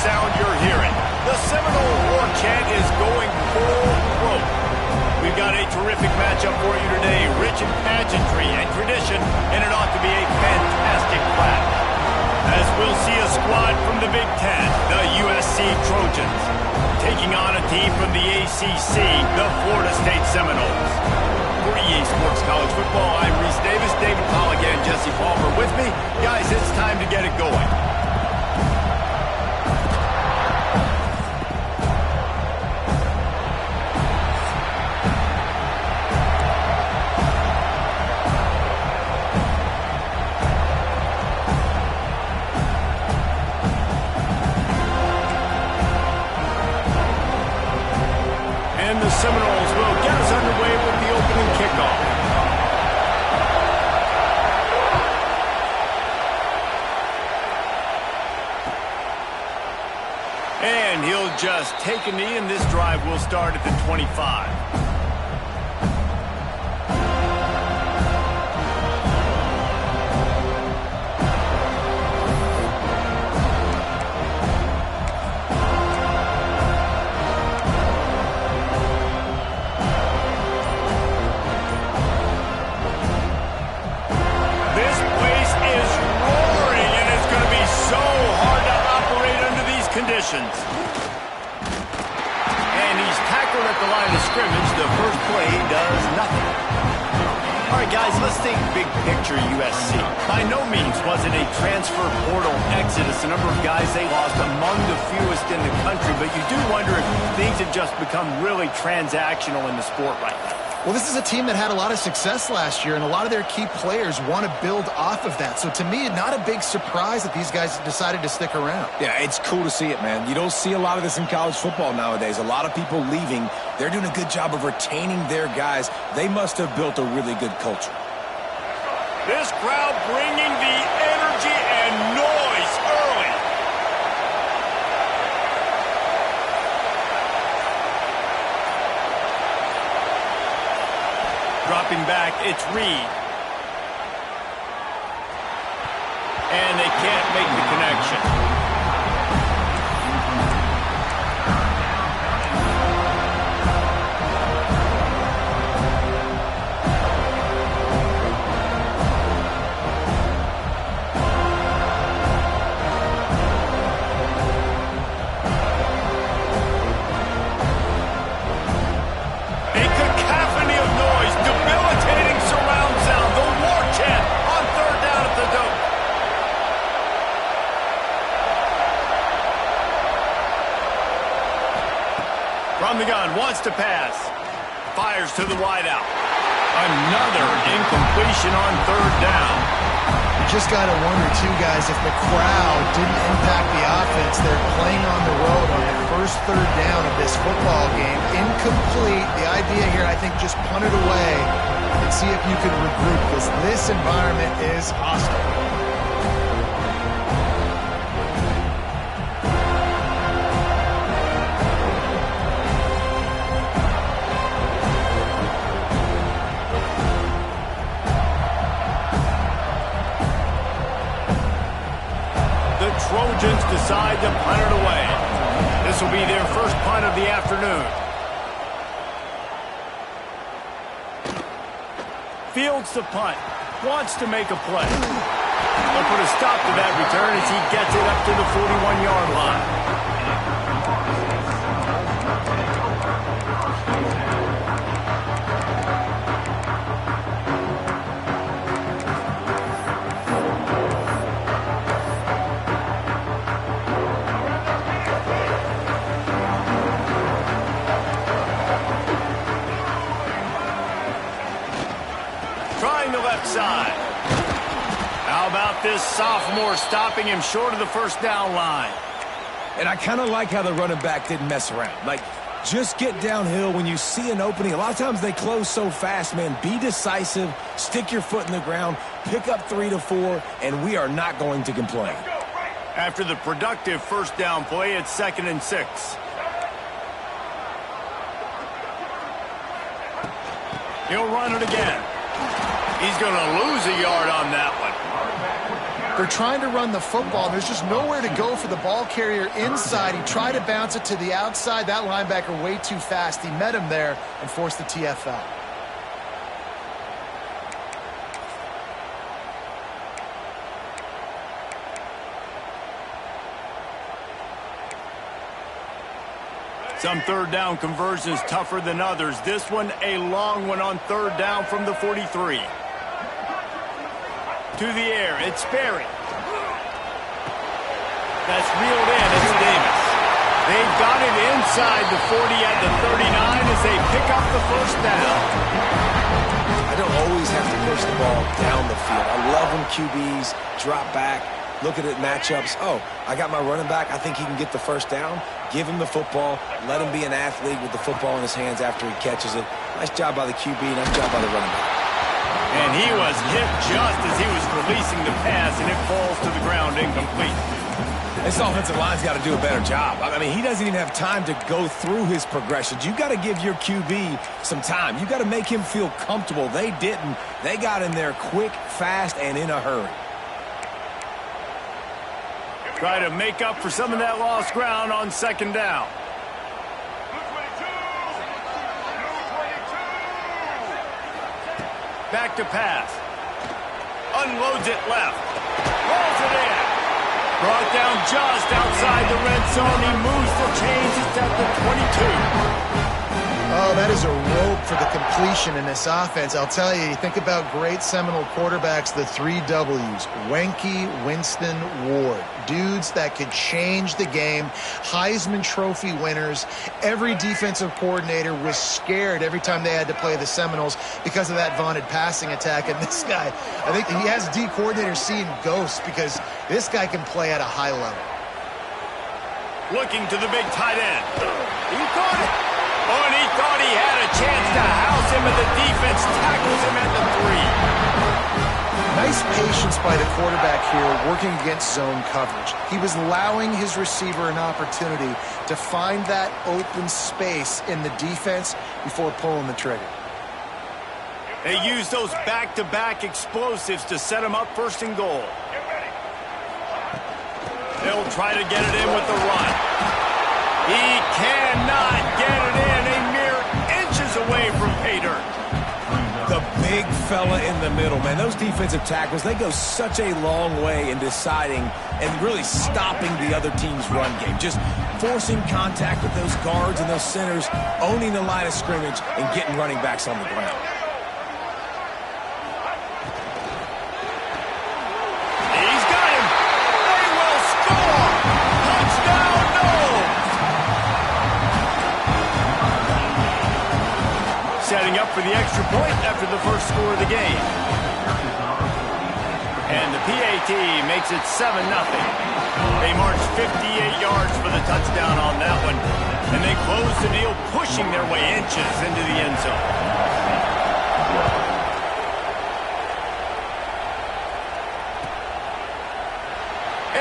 sound you're hearing. The Seminole war chant is going full throat. We've got a terrific matchup for you today, rich in pageantry and tradition, and it ought to be a fantastic clash. As we'll see a squad from the Big Ten, the USC Trojans, taking on a team from the ACC, the Florida State Seminoles. For EA Sports College Football, I'm Reese Davis, David Colligan, Jesse Palmer with me. Guys, it's time to get it going. And the Seminoles will get us underway with the opening kickoff. And he'll just take a knee, and this drive will start at the 25. Conditions. And he's tackled at the line of scrimmage. The first play does nothing. All right, guys, let's think big picture USC. By no means was it a transfer portal exodus. The number of guys they lost among the fewest in the country, but you do wonder if things have just become really transactional in the sport right now. Well, this is a team that had a lot of success last year, and a lot of their key players want to build off of that. So to me, not a big surprise that these guys decided to stick around. Yeah, it's cool to see it, man. You don't see a lot of this in college football nowadays. A lot of people leaving. They're doing a good job of retaining their guys. They must have built a really good culture. This crowd bringing the energy and noise early. Dropping back, it's Reed. And they can't make the connection. From the gun, wants to pass. Fires to the wideout. Another incompletion on third down. You just got to wonder, too, guys, if the crowd didn't impact the offense. They're playing on the road on their first third down of this football game. Incomplete. The idea here, I think, just punt it away and see if you can regroup, because this environment is hostile. Trojans decide to punt it away. This will be their first punt of the afternoon. Fields the punt. Wants to make a play. They'll put a stop to that return as he gets it up to the 41-yard line. Trying the left side. How about this sophomore stopping him short of the first down line? And I kind of like how the running back didn't mess around. Like, just get downhill when you see an opening. A lot of times they close so fast, man. Be decisive, stick your foot in the ground, pick up 3 to 4, and we are not going to complain. After the productive first down play, it's 2nd and 6. He'll run it again. He's going to lose a yard on that one. They're trying to run the football. There's just nowhere to go for the ball carrier inside. He tried to bounce it to the outside. That linebacker way too fast. He met him there and forced the TFL. Some third down conversions tougher than others. This one a long one on third down from the 43. To the air, it's Sperry. That's reeled in, it's Davis. They've got it inside the 40 at the 39 as they pick up the first down. I don't always have to push the ball down the field. I love when QBs drop back, look at it, matchups. Oh, I got my running back. I think he can get the first down. Give him the football. Let him be an athlete with the football in his hands after he catches it. Nice job by the QB. Nice job by the running back. And he was hit just as he was releasing the pass, and it falls to the ground incomplete. This offensive line's got to do a better job. I mean, he doesn't even have time to go through his progressions. You got to give your QB some time. You got to make him feel comfortable. They didn't. They got in there quick, fast, and in a hurry. Try to make up for some of that lost ground on second down. Back to pass. Unloads it left. Rolls it in. Brought down just outside the red zone. He moves the chains. It's at the 22. Oh, that is a rope for the completion in this offense. I'll tell you, you think about great Seminole quarterbacks, the 3 W's, Wenke, Winston, Ward. Dudes that could change the game, Heisman Trophy winners. Every defensive coordinator was scared every time they had to play the Seminoles because of that vaunted passing attack. And this guy, I think he has D coordinators seeing ghosts because this guy can play at a high level. Looking to the big tight end. He caught it. Oh, and he thought he had a chance to house him, and the defense tackles him at the 3. Nice patience by the quarterback here working against zone coverage. He was allowing his receiver an opportunity to find that open space in the defense before pulling the trigger. They use those back-to-back explosives to set him up first and goal. They'll try to get it in with the run. He cannot get it in, a mere inches away from pay dirt. The big fella in the middle, man. Those defensive tackles, they go such a long way in deciding and really stopping the other team's run game. Just forcing contact with those guards and those centers, owning the line of scrimmage, and getting running backs on the ground. He's got him. They will score. Touchdown, Noles. Setting up for the extra point after the first score of the game. And the PAT makes it 7-0. They march 58 yards for the touchdown on that one. And they close the deal, pushing their way inches into the end zone.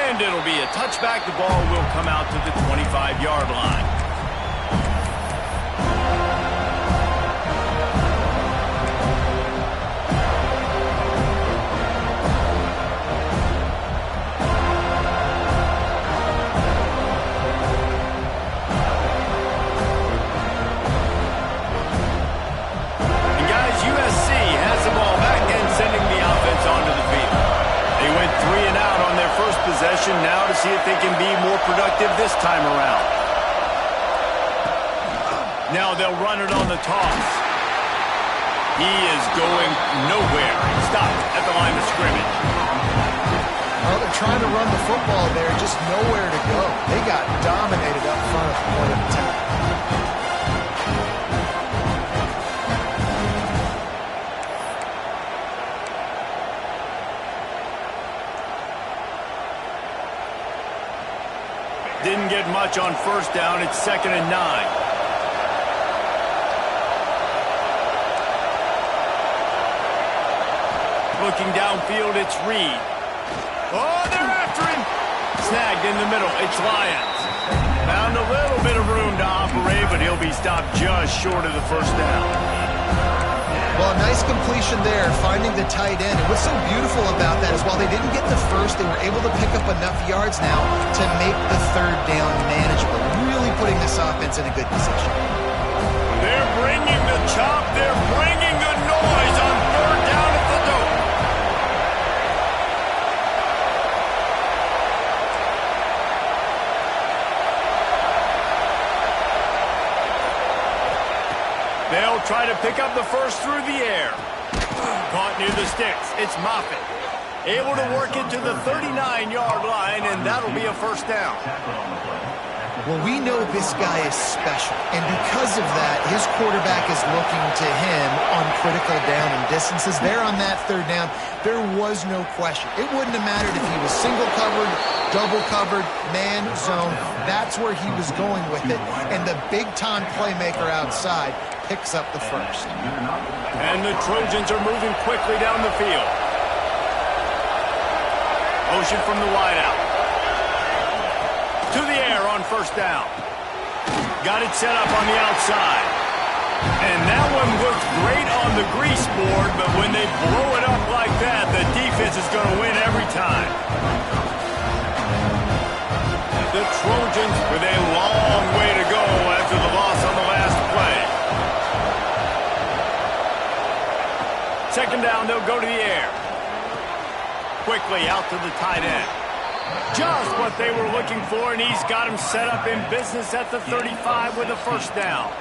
And it'll be a touchback. The ball will come out to the 25-yard line. Now to see if they can be more productive this time around. Now they'll run it on the toss. He is going nowhere. Stopped at the line of scrimmage. Well, they're trying to run the football there, just nowhere to go. They got dominated up front at the point of attack. Didn't get much on first down. It's 2nd and 9. Looking downfield, it's Reed. Oh, they're after him. Snagged in the middle. It's Lyons. Found a little bit of room to operate, but he'll be stopped just short of the first down. Well, a nice completion there, finding the tight end. And what's so beautiful about that is while they didn't get the first, they were able to pick up enough yards now to make the third down manageable, really putting this offense in a good position. They're bringing the chop. They're bringing the noise on third down at the dope. They'll try to pick up the first through the air. Caught near the sticks. It's Moffitt. Able to work it to the 39-yard line, and that'll be a first down. Well, we know this guy is special, and because of that, his quarterback is looking to him on critical down and distances. There on that third down, there was no question. It wouldn't have mattered if he was single covered, double covered, man, zone. That's where he was going with it, and the big-time playmaker outside picks up the first. And the Trojans are moving quickly down the field. Motion from the wideout. To the air on first down. Got it set up on the outside. And that one looked great on the grease board, but when they blow it up like that, the defense is going to win every time. The Trojans with a long way to go after the loss on the last play. Second down, they'll go to the air. Quickly out to the tight end. Just what they were looking for, and he's got him set up in business at the 35 with a first down.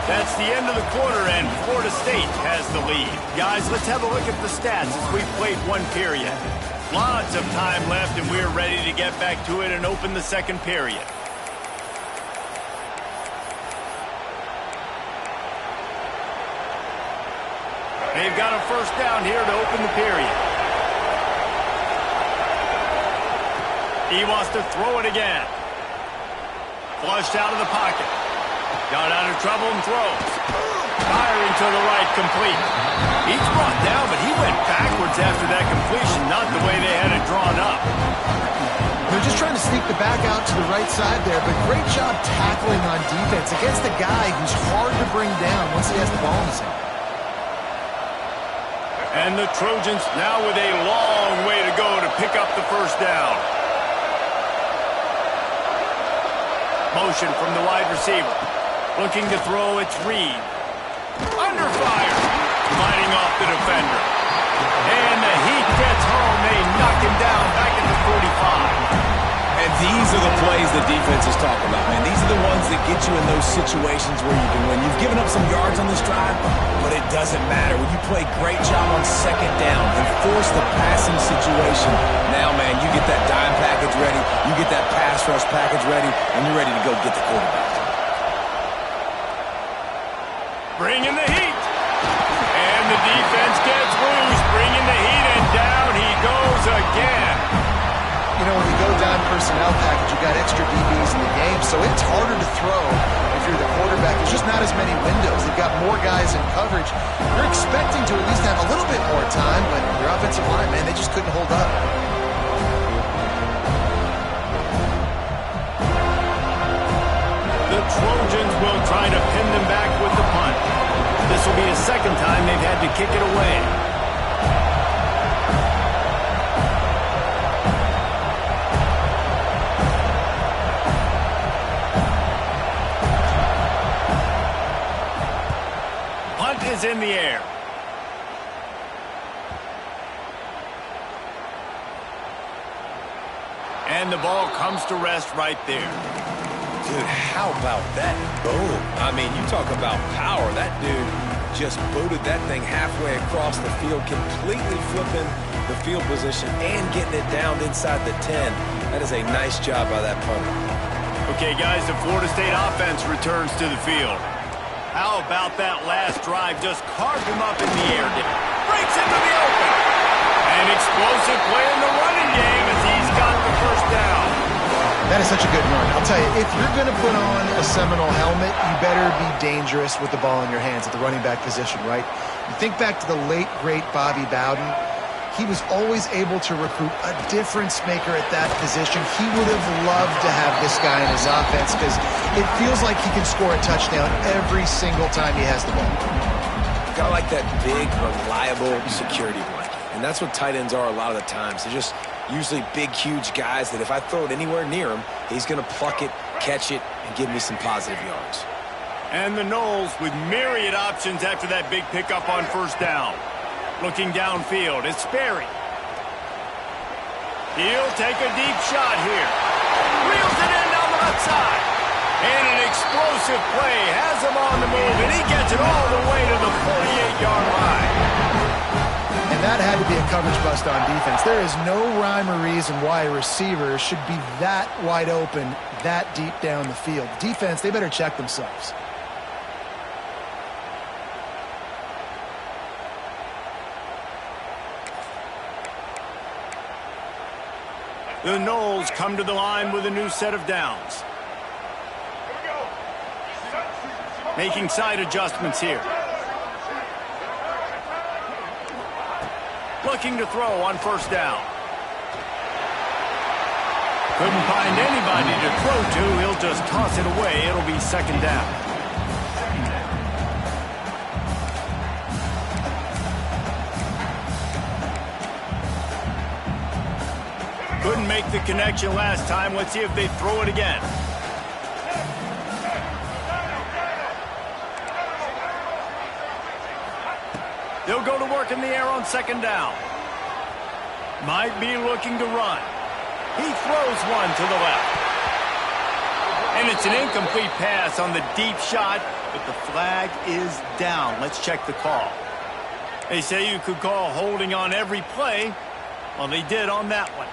That's the end of the quarter, and Florida State has the lead. Guys, let's have a look at the stats as we've played one period. Lots of time left, and we're ready to get back to it and open the second period. They've got a first down here to open the period. He wants to throw it again. Flushed out of the pocket. Got out of trouble and throws. Firing to the right, complete. He's brought down, but he went backwards after that completion, not the way they had it drawn up. They're just trying to sneak the back out to the right side there, but great job tackling on defense against a guy who's hard to bring down once he has the ball in his hand. And the Trojans now with a long way to go to pick up the first down. Motion from the wide receiver. Looking to throw, it's Reed. Under fire. Lining off the defender. And the Heat gets home. They knock him down back at the 45. And these are the plays the defense is talking about, man. These are the ones that get you in those situations where you can win. You've given up some yards on this drive, but it doesn't matter. When you play great job on second down and force the passing situation, now, man, you get that dime package ready, you get that pass rush package ready, and you're ready to go get the quarterback. Bringing the heat. And the defense gets loose. Bringing the heat, and down he goes again. You know, when you go down personnel package, you got extra DBs in the game, so it's harder to throw if you're the quarterback. There's just not as many windows. They've got more guys in coverage. You're expecting to at least have a little bit more time, but your offensive line, man, they just couldn't hold up. The Trojans will try to pin them back with the punt. This will be the second time they've had to kick it away. Punt is in the air. And the ball comes to rest right there. Dude, how about that boom? I mean, you talk about power. That dude just booted that thing halfway across the field, completely flipping the field position and getting it down inside the 10. That is a nice job by that punter. Okay, guys, the Florida State offense returns to the field. How about that last drive? Just carved him up in the air. Breaks into the open. An explosive play in the running game as he's got the first down. That is such a good run. I'll tell you, if you're going to put on a Seminole helmet, you better be dangerous with the ball in your hands at the running back position, right? You think back to the late, great Bobby Bowden. he was always able to recruit a difference maker at that position. He would have loved to have this guy in his offense because it feels like he can score a touchdown every single time he has the ball. Got like that big, reliable security blanket. And that's what tight ends are a lot of the times. They're just usually big, huge guys that if I throw it anywhere near him, he's going to pluck it, catch it, and give me some positive yards. And the Noles with myriad options after that big pickup on first down. Looking downfield, it's Sperry. He'll take a deep shot here. Wheels it in down the left side. And an explosive play has him on the move, and he gets it all the way to the 48-yard line. And that had to be a coverage bust on defense. There is no rhyme or reason why a receiver should be that wide open, that deep down the field. Defense, they better check themselves. The Noles come to the line with a new set of downs. Making side adjustments here. Looking to throw on first down. Couldn't find anybody to throw to. He'll just toss it away. It'll be second down. Couldn't make the connection last time. Let's see if they throw it again. They'll go to work in the air on second down. Might be looking to run. He throws one to the left. And it's an incomplete pass on the deep shot, but the flag is down. Let's check the call. They say you could call holding on every play. Well, they did on that one.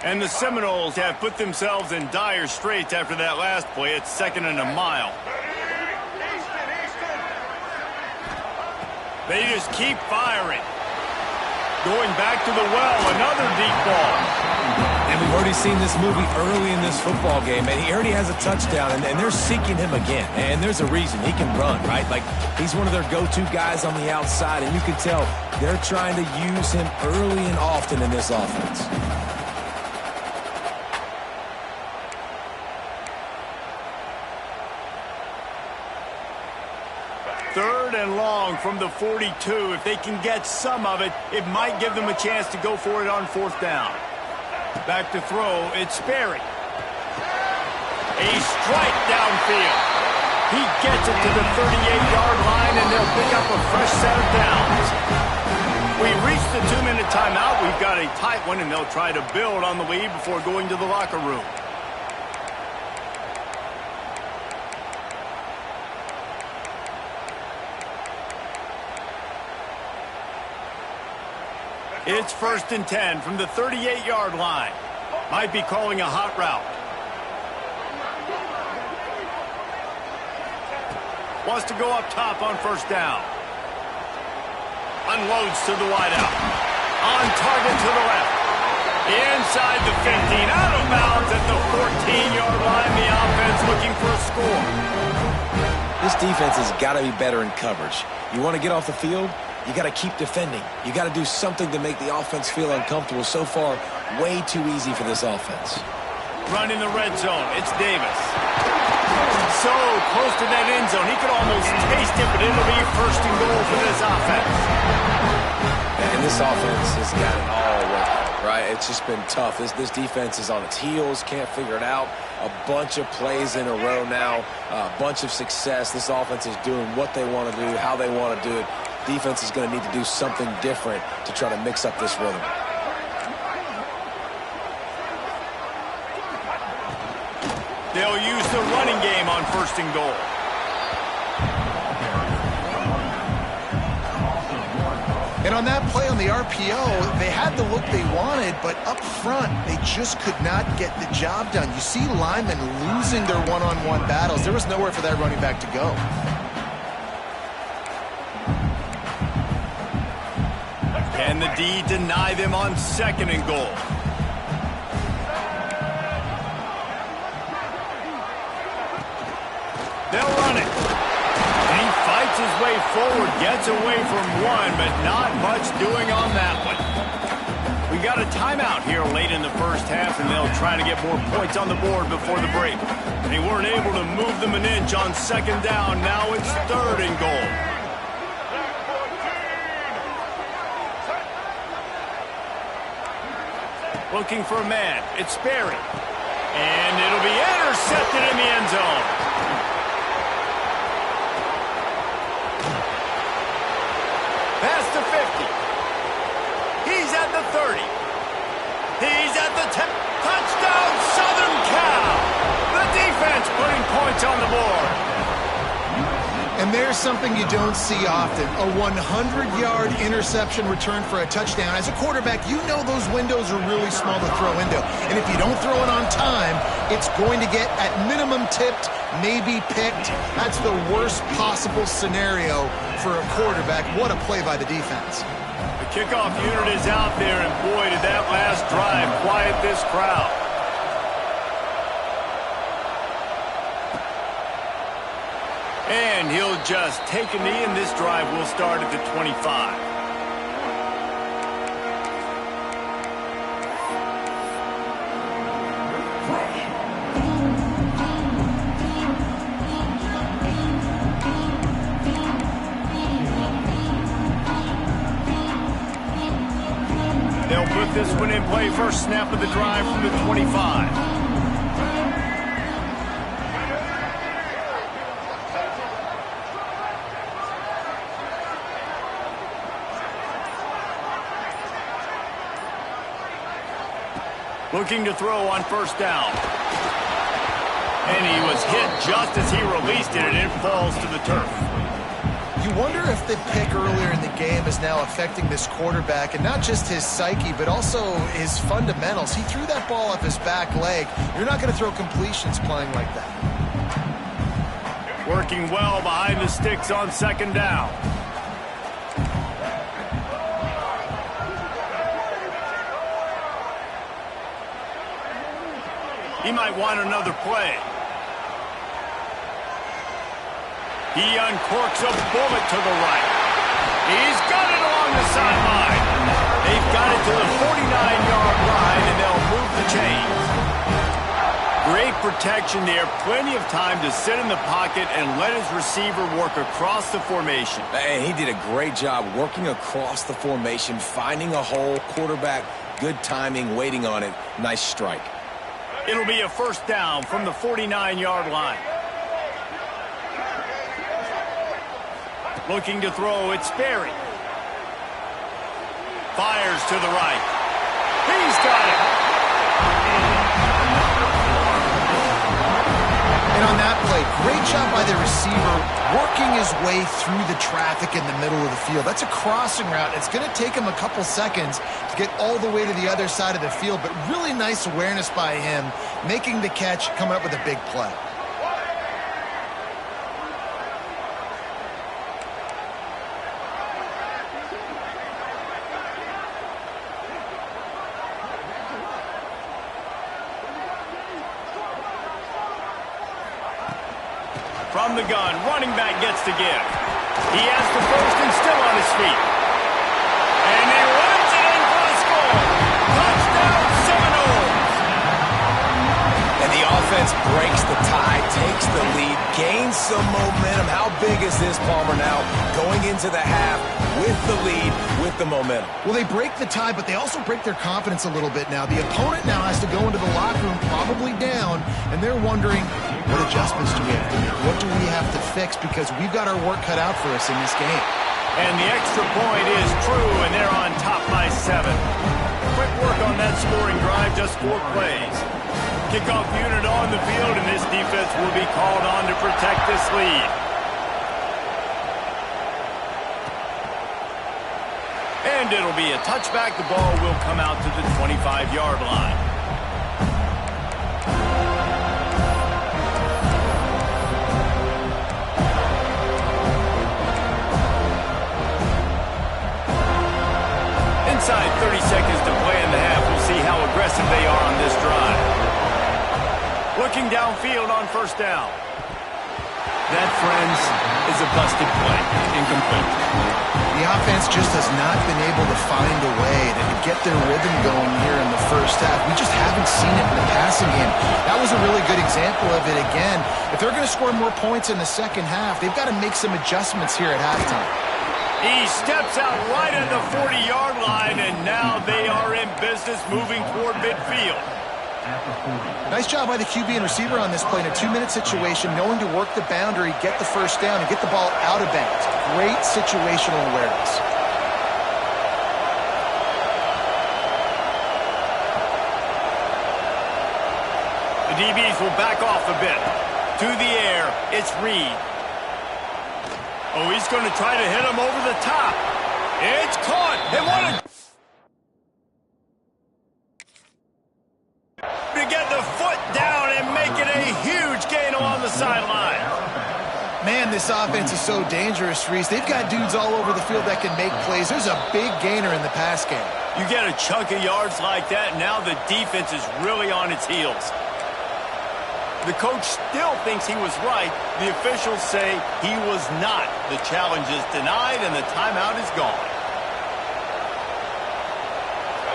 And the Seminoles have put themselves in dire straits after that last play. It's second and a mile. They just keep firing. Going back to the well, another deep ball. And we've already seen this movie early in this football game, and he already has a touchdown, and they're seeking him again. And there's a reason. He can run, right? Like, he's one of their go-to guys on the outside, and you can tell they're trying to use him early and often in this offense. Third and long from the 42. If they can get some of it, it might give them a chance to go for it on fourth down. Back to throw, it's Sperry. A strike downfield. He gets it to the 38-yard line, and they'll pick up a fresh set of downs. We reached the 2-minute timeout. We've got a tight one, and they'll try to build on the lead before going to the locker room. It's first and 10 from the 38-yard line. Might be calling a hot route. Wants to go up top on first down. Unloads to the wideout. On target to the left. Inside the 15. Out of bounds at the 14-yard line. The offense looking for a score. This defense has got to be better in coverage. You want to get off the field? You got to keep defending. You got to do something to make the offense feel uncomfortable. So far, way too easy for this offense. Run in the red zone. It's Davis. So close to that end zone. He could almost taste it, but it'll be first and goal for this offense. And this offense has got it all working, right? It's just been tough. This defense is on its heels, can't figure it out. A bunch of plays in a row now, a bunch of success. This offense is doing what they want to do, how they want to do it. Defense is going to need to do something different to try to mix up this rhythm. They'll use the running game on first and goal. And on that play on the RPO, they had the look they wanted, but up front, they just could not get the job done. You see linemen losing their one-on-one battles. There was nowhere for that running back to go. Can the D deny them on second and goal? They'll run it. And he fights his way forward, gets away from one, but not much doing on that one. We got a timeout here late in the first half, and they'll try to get more points on the board before the break. They weren't able to move them an inch on second down. Now it's 3rd and goal. Looking for a man. It's Sperry. And it'll be intercepted in the end zone. Past the 50. He's at the 30. He's at the 10. Touchdown, Southern Cal. The defense putting points on the board. And there's something you don't see often, a 100-yard interception return for a touchdown. As a quarterback, you know those windows are really small to throw into. And if you don't throw it on time, it's going to get, at minimum, tipped, maybe picked. That's the worst possible scenario for a quarterback. What a play by the defense. The kickoff unit is out there, and boy, did that last drive quiet this crowd. And he'll just take a knee, and this drive will start at the 25. They'll put this one in play. First snap of the drive from the 25. Looking to throw on first down. And he was hit just as he released it, and it falls to the turf. You wonder if the pick earlier in the game is now affecting this quarterback, and not just his psyche, but also his fundamentals. He threw that ball off his back leg. You're not going to throw completions playing like that. Working well behind the sticks on second down. He might want another play. He uncorks a bullet to the right. He's got it along the sideline. They've got it to the 49-yard line, and they'll move the chains. Great protection there. Plenty of time to sit in the pocket and let his receiver work across the formation. And he did a great job working across the formation, finding a hole. Quarterback, good timing, waiting on it. Nice strike. It'll be a first down from the 49-yard line. Looking to throw, it's Sperry. Fires to the right. He's got it. And on that play, great job by the receiver working his way through the traffic in the middle of the field. That's a crossing route. It's going to take him a couple seconds to get all the way to the other side of the field, but really nice awareness by him, making the catch, coming up with a big play. From the gun, running back gets to give. He has the first and still on his feet. And he runs it in for the score. Touchdown, Seminoles. And the offense breaks the tie, takes the lead, gains some momentum. How big is this, Palmer, now? Going into the half with the lead, with the momentum. Well, they break the tie, but they also break their confidence a little bit now. The opponent now has to go into the locker room, probably down, and they're wondering, what adjustments do we have to make? What do we have to fix? Because we've got our work cut out for us in this game. And the extra point is true, and they're on top by 7. Quick work on that scoring drive, just 4 plays. Kickoff unit on the field, and this defense will be called on to protect this lead. And it'll be a touchback. The ball will come out to the 25-yard line. Inside 30 seconds to play in the half. We'll see how aggressive they are on this drive. Looking downfield on first down. That, friends, is a busted play. Incomplete. The offense just has not been able to find a way to get their rhythm going here in the first half. We just haven't seen it in the passing game. That was a really good example of it again. If they're going to score more points in the second half, they've got to make some adjustments here at halftime. He steps out right at the 40-yard line, and now they are in business moving toward midfield. Nice job by the QB and receiver on this play in a 2-minute situation, knowing to work the boundary, get the first down, and get the ball out of bounds. Great situational awareness. The DBs will back off a bit. To the air, it's Reed. Oh, he's going to try to hit him over the top. It's caught. And what a... to get the foot down and make it a huge gain along the sideline. Man, this offense is so dangerous, Reese. They've got dudes all over the field that can make plays. There's a big gainer in the pass game. You get a chunk of yards like that, now the defense is really on its heels. The coach still thinks he was right. The officials say he was not. The challenge is denied, and the timeout is gone.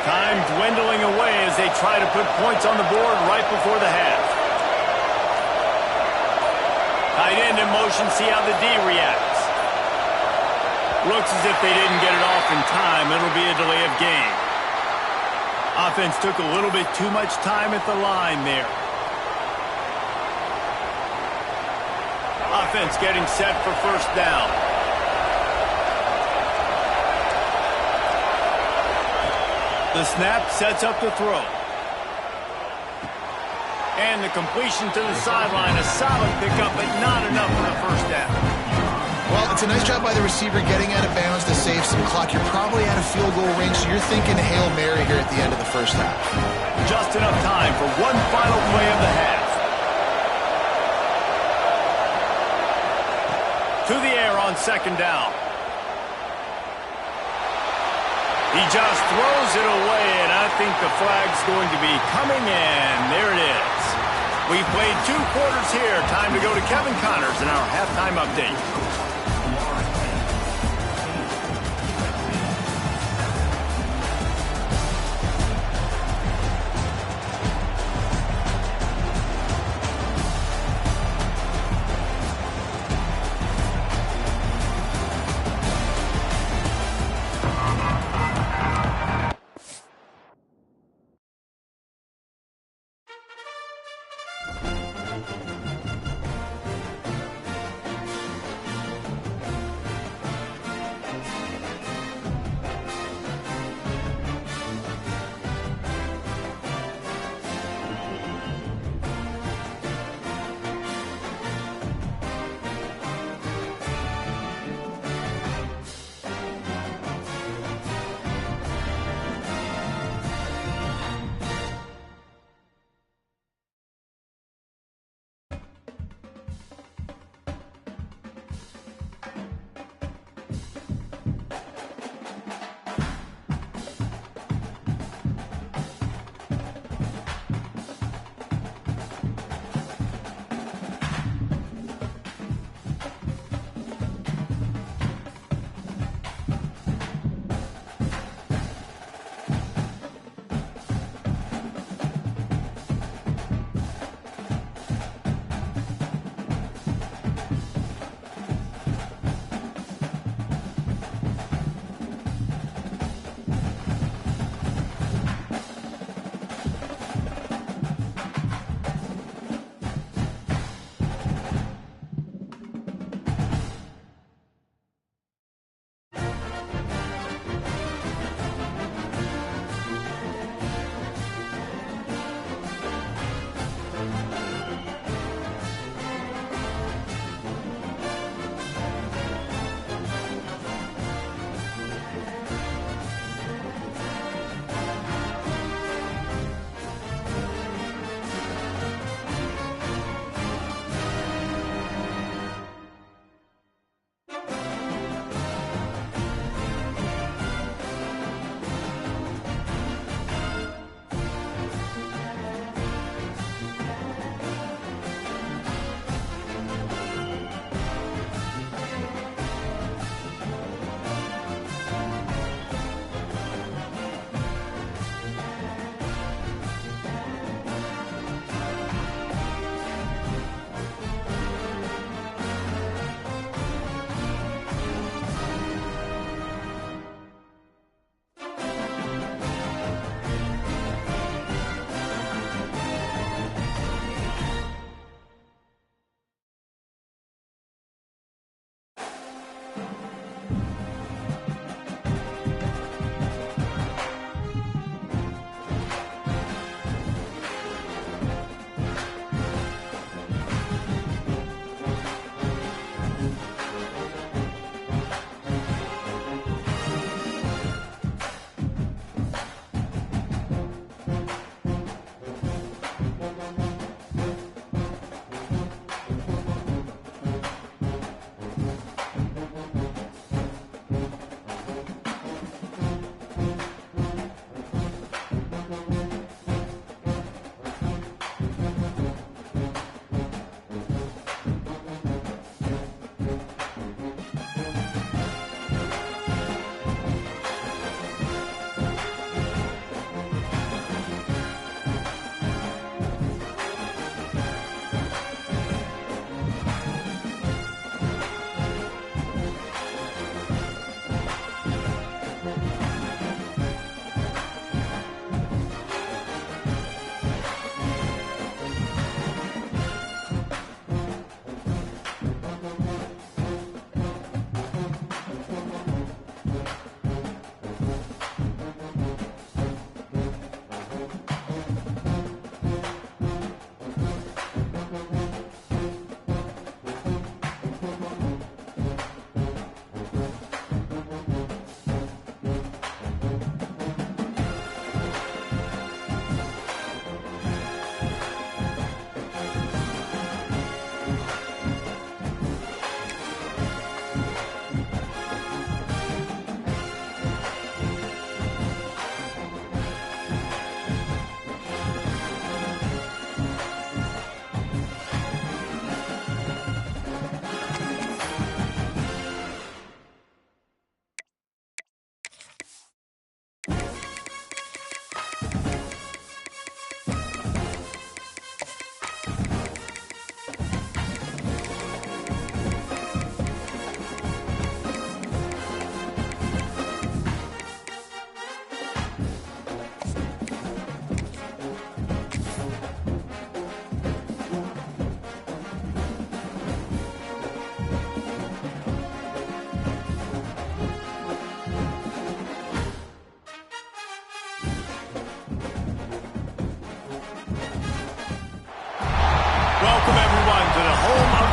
Time dwindling away as they try to put points on the board right before the half. Tight end in motion, see how the D reacts. Looks as if they didn't get it off in time. It'll be a delay of game. Offense took a little bit too much time at the line there. Offense getting set for first down. The snap sets up the throw. And the completion to the sideline. A solid pickup, but not enough for the first down. Well, it's a nice job by the receiver getting out of bounds to save some clock. You're probably out of field goal range, so you're thinking Hail Mary here at the end of the first half. Just enough time for one final play of the half. To the air on second down. He just throws it away, and I think the flag's going to be coming in. There it is. We played 2 quarters here. Time to go to Kevin Connors in our halftime update.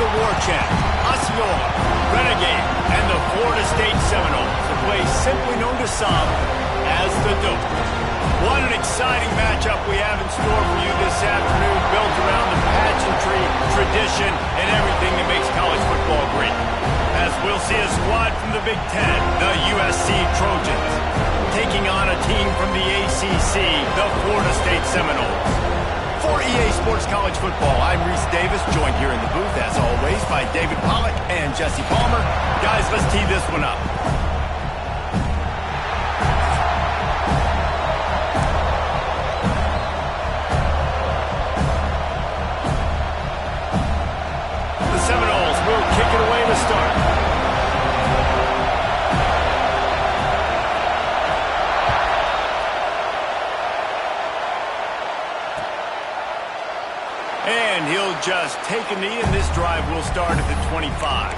the war chant, Osceola, Renegade, and the Florida State Seminoles, a place simply known to some as the Dope. What an exciting matchup we have in store for you this afternoon, built around the pageantry, tradition, and everything that makes college football great. As we'll see a squad from the Big Ten, the USC Trojans, taking on a team from the ACC, the Florida State Seminoles. For EA Sports College Football, I'm Reese Davis, joined here in the booth, as always, by David Pollack and Jesse Palmer. Guys, let's tee this one up. The Seminoles will kick it away to start. And he'll just take a knee, and this drive will start at the 25.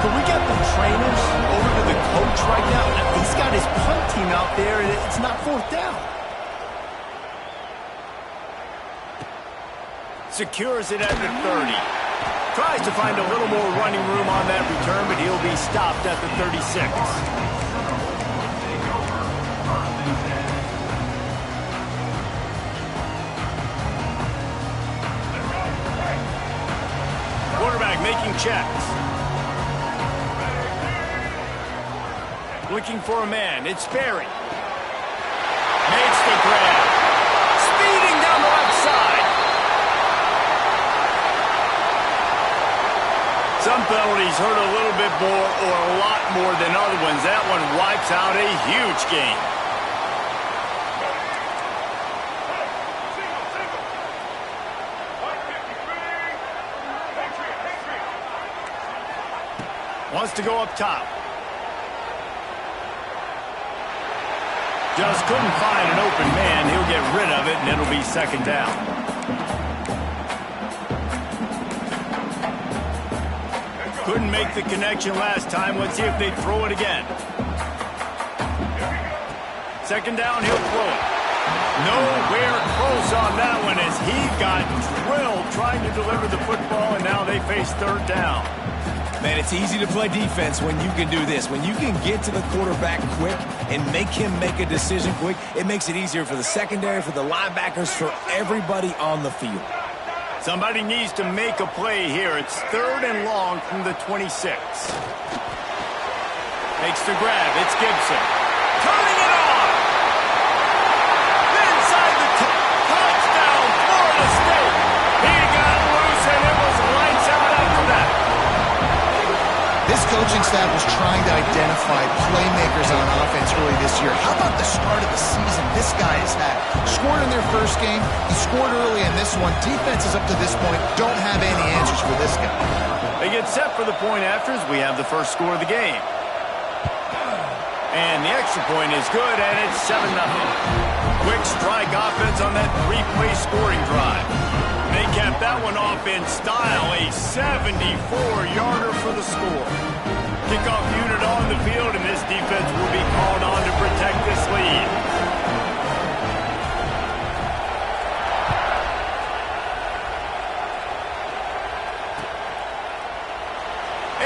Can we get the trainers over to the coach right now? He's got his punt team out there, and it's not fourth down. Secures it at the 30. Tries to find a little more running room on that return, but he'll be stopped at the 36. Quarterback making checks. Looking for a man. It's Berry. Makes the grab. Speeding down the left side. Some penalties hurt a little bit more or a lot more than other ones. That one wipes out a huge game. Wants to go up top. Just couldn't find an open man. He'll get rid of it, and it'll be second down. Couldn't make the connection last time. Let's see if they throw it again. Second down, he'll throw it. Nowhere close on that one as he got drilled trying to deliver the football, and now they face third down. Man, it's easy to play defense when you can do this. When you can get to the quarterback quick and make him make a decision quick, it makes it easier for the secondary, for the linebackers, for everybody on the field. Somebody needs to make a play here. It's third and long from the 26. Makes the grab. It's Gibson. Turning it on. Inside the touchdown, Florida State. He got loose, and it was lights out after that. This coaching staff was trying to identify playmakers on offense early this year. How about the start of the season this guy has had? Scored in their first game. He scored early in this one. Defenses up to this point don't have any answers for this guy. They get set for the point afters. We have the first score of the game. And the extra point is good, and it's 7-0. Quick strike offense on that three-play scoring drive. They capped that one off in style, a 74-yarder for the score. Kickoff unit on the field, and this defense will be called on to protect this lead.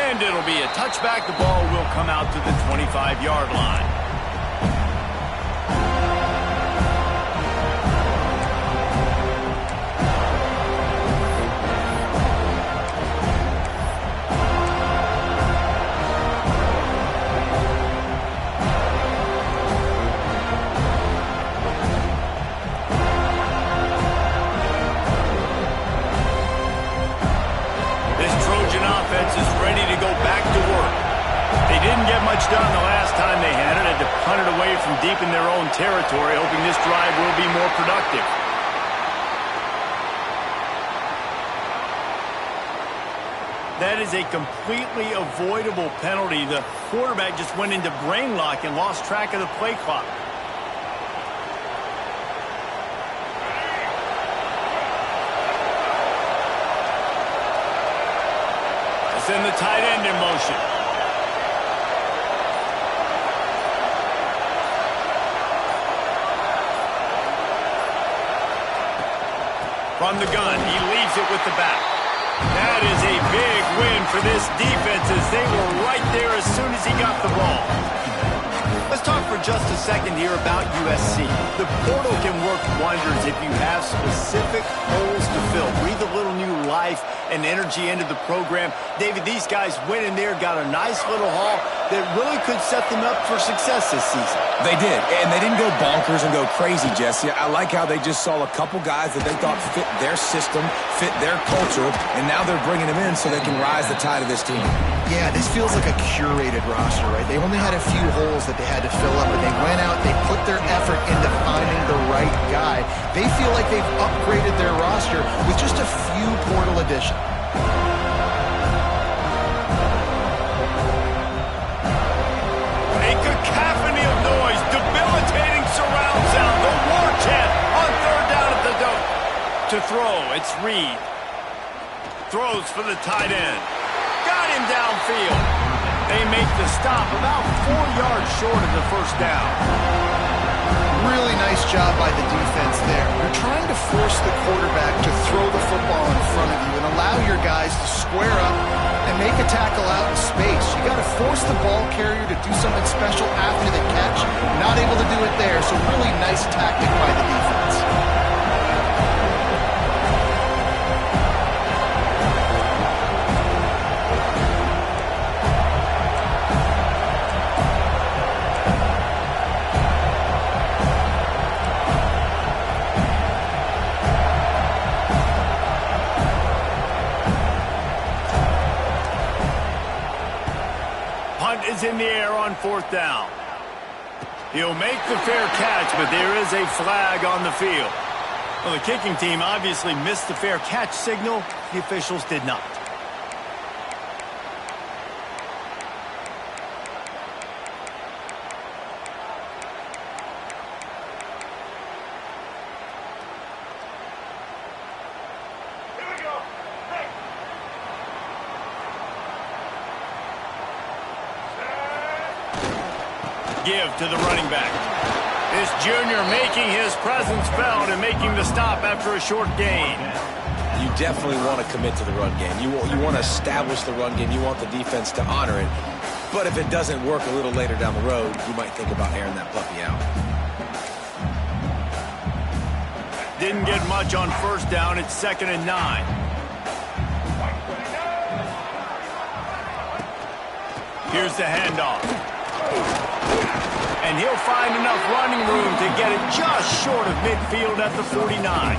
And it'll be a touchback. The ball will come out to the 25-yard line. Is ready to go back to work. They didn't get much done the last time they had it. Had to punt it away from deep in their own territory, hoping this drive will be more productive. That is a completely avoidable penalty. The quarterback just went into brain lock and lost track of the play clock. send the tight end in motion. From the gun, he leaves it with the back. That is a big win for this defense as they were right there as soon as he got the ball. Let's talk for just a second here about USC. The portal can work wonders if you have specific holes to fill. Breathe a little new life and energy into the program. David, these guys went in there, got a nice little haul that really could set them up for success this season. They did, and they didn't go bonkers and go crazy, Jesse. I like how they just saw a couple guys that they thought fit their system, fit their culture, and now they're bringing them in so they can rise the tide of this team. Yeah, this feels like a curated roster, right? They only had a few holes that they had to fill up, but they went out, they put their effort into finding the right guy. They feel like they've upgraded their roster with just a few portal additions. A cacophony of noise, debilitating surround sound, the war chant on third down at the dope. To throw, it's Reed. Throws for the tight end. Got him downfield. They make the stop about 4 yards short of the first down. Really nice job by the defense there. You're trying to force the quarterback to throw the football in front of you and allow your guys to square up and make a tackle out in space. You got to force the ball carrier to do something special after the catch. Not able to do it there, so really nice tactic by the defense. Is in the air on fourth down. He'll make the fair catch, but there is a flag on the field. Well, the kicking team obviously missed the fair catch signal. The officials did not. Give to the running back. This junior making his presence felt and making the stop after a short gain. You definitely want to commit to the run game. You want to establish the run game. You want the defense to honor it. But if it doesn't work a little later down the road, you might think about airing that puppy out. Didn't get much on first down. It's 2nd and 9. Here's the handoff. And he'll find enough running room to get it just short of midfield at the 49.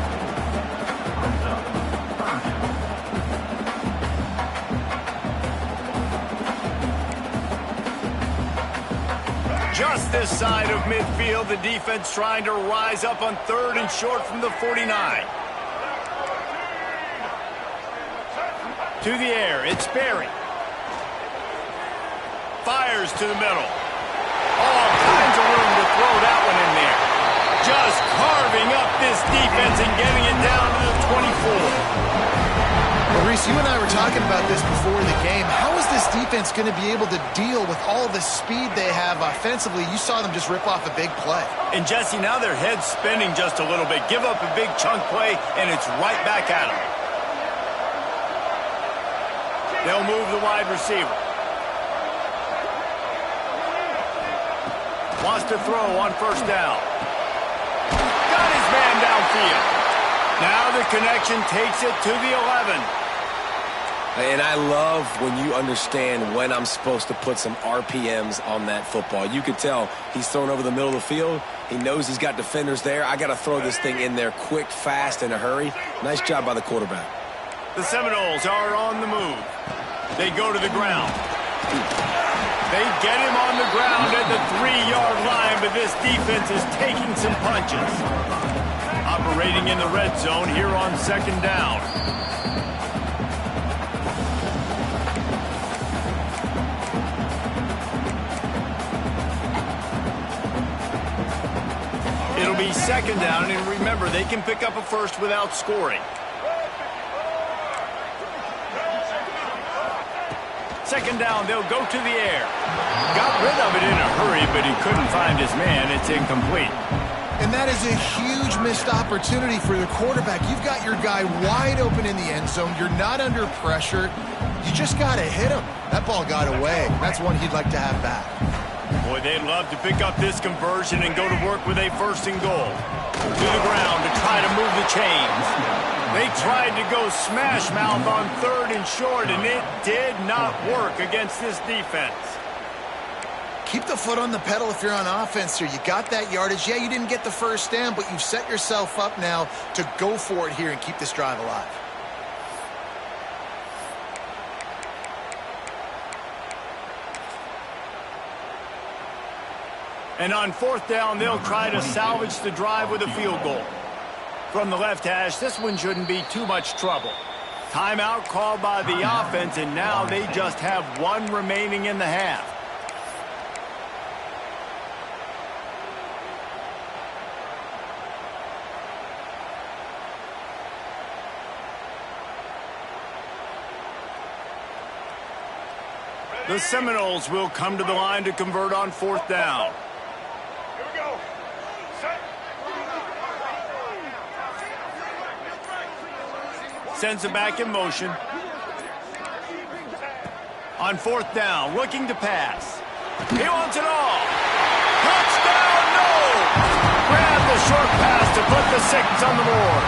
Just this side of midfield, the defense trying to rise up on 3rd and short from the 49. To the air, it's Berry. Fires to the middle. All kinds of room to throw that one in there. Just carving up this defense and getting it down to the 24. Well, Reese, you and I were talking about this before the game. How is this defense going to be able to deal with all the speed they have offensively? You saw them just rip off a big play. And, Jesse, now their head's spinning just a little bit. Give up a big chunk play, and it's right back at them. They'll move the wide receiver. Wants to throw on first down. Got his man downfield. Now the connection takes it to the 11. And I love when you understand when I'm supposed to put some RPMs on that football. You could tell he's thrown over the middle of the field. He knows he's got defenders there. I got to throw this thing in there quick, fast, in a hurry. Nice job by the quarterback. The Seminoles are on the move. They go to the ground. They get him on the ground at the 3-yard line, but this defense is taking some punches. Operating in the red zone here on 2nd down. It'll be 2nd down, and remember, they can pick up a first without scoring. Second down, they'll go to the air. Got rid of it in a hurry, but he couldn't find his man. It's incomplete. And that is a huge missed opportunity for the quarterback. You've got your guy wide open in the end zone. You're not under pressure. You just got to hit him. That ball got away. That's one he'd like to have back. Boy, they'd love to pick up this conversion and go to work with a first and goal. To the ground to try to move the chains. They tried to go smash mouth on third and short, and it did not work against this defense. Keep the foot on the pedal if you're on offense here. You got that yardage. Yeah, you didn't get the first down, but you've set yourself up now to go for it here and keep this drive alive. And on fourth down, they'll try to salvage the drive with a field goal. From the left hash, this one shouldn't be too much trouble. Timeout called by the offense, and now they just have one remaining in the half. The Seminoles will come to the line to convert on fourth down. Here we go. Set. Sends it back in motion. On fourth down, looking to pass. He wants it all. Touchdown, no! Grab the short pass to put the 6 on the board.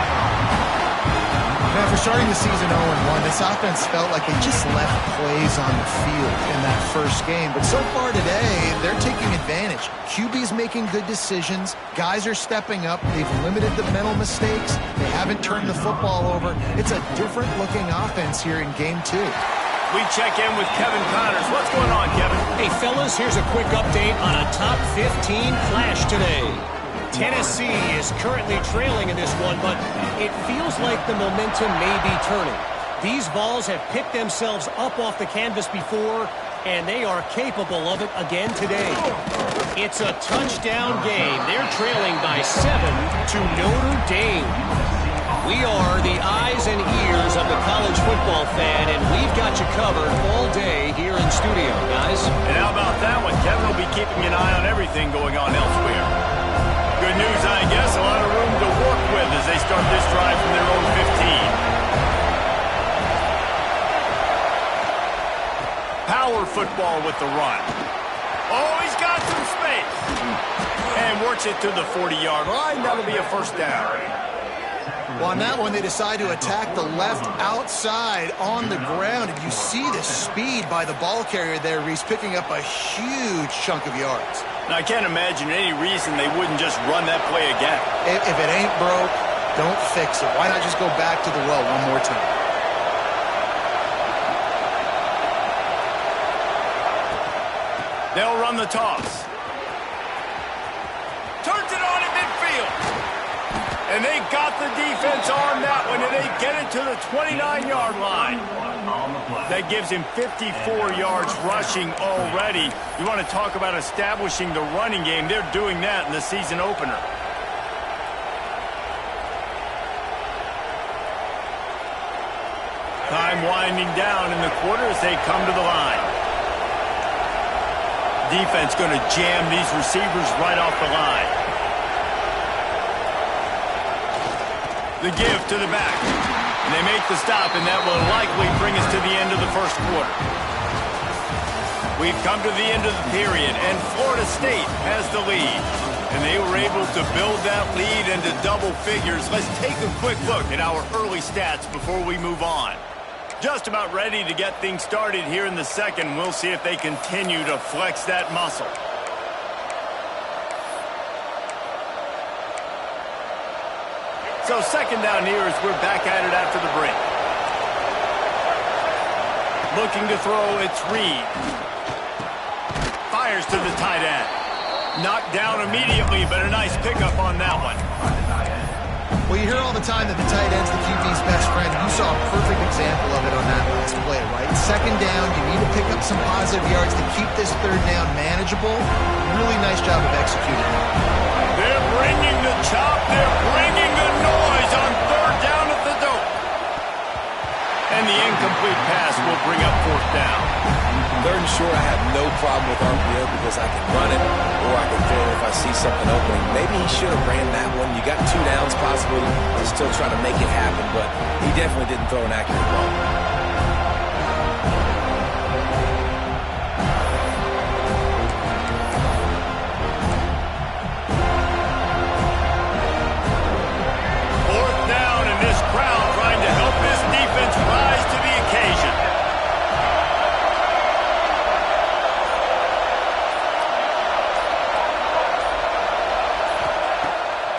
Now, for starting the season 0-1, this offense felt like they just left plays on the field in that first game. But so far today, they're taking advantage. QB's making good decisions. Guys are stepping up. They've limited the mental mistakes. They haven't turned the football over. It's a different-looking offense here in Game 2. We check in with Kevin Connors. What's going on, Kevin? Hey, fellas, here's a quick update on a top 15 flash today. Tennessee is currently trailing in this one, but it feels like the momentum may be turning. These Vols have picked themselves up off the canvas before, and they are capable of it again today. It's a touchdown game. They're trailing by 7 to Notre Dame. We are the eyes and ears of the college football fan, and we've got you covered all day here in studio, guys. And how about that one? Kevin will be keeping an eye on everything going on elsewhere. Good news, I guess. A lot of room to work with as they start this drive from their own 15. Power football with the run. Oh, he's got some space. And works it to the 40-yard line. That'll be a first down. Well, on that one, they decide to attack the left outside on the ground. And you see the speed by the ball carrier there. He's picking up a huge chunk of yards. Now, I can't imagine any reason they wouldn't just run that play again. If it ain't broke, don't fix it. Why not just go back to the well one more time? They'll run the toss. Turns it on in midfield. And they got the defense on that one, and they get it to the 29-yard line. That gives him 54 yards rushing already. You want to talk about establishing the running game. They're doing that in the season opener. Time winding down in the quarter as they come to the line. Defense going to jam these receivers right off the line. The give to the back. And they make the stop, and that will likely bring us to the end of the first quarter. We've come to the end of the period, and Florida State has the lead. And they were able to build that lead into double figures. Let's take a quick look at our early stats before we move on. Just about ready to get things started here in the second. We'll see if they continue to flex that muscle. So second down here as we're back at it after the break. Looking to throw, it's Reed. Fires to the tight end. Knocked down immediately, but a nice pickup on that one. Well, you hear all the time that the tight end's the QB's best friend. You saw a perfect example of it on that last play, right? Second down, you need to pick up some positive yards to keep this third down manageable. Really nice job of executing. They're bringing the chop. They're bringing the noise on third down at the dope. And the incomplete pass will bring up 4th down. 3rd and short, I have no problem with RPO because I can run it or I can throw it if I see something opening. Maybe he should have ran that one. You got 2 downs possibly to still try to make it happen, but he definitely didn't throw an accurate ball.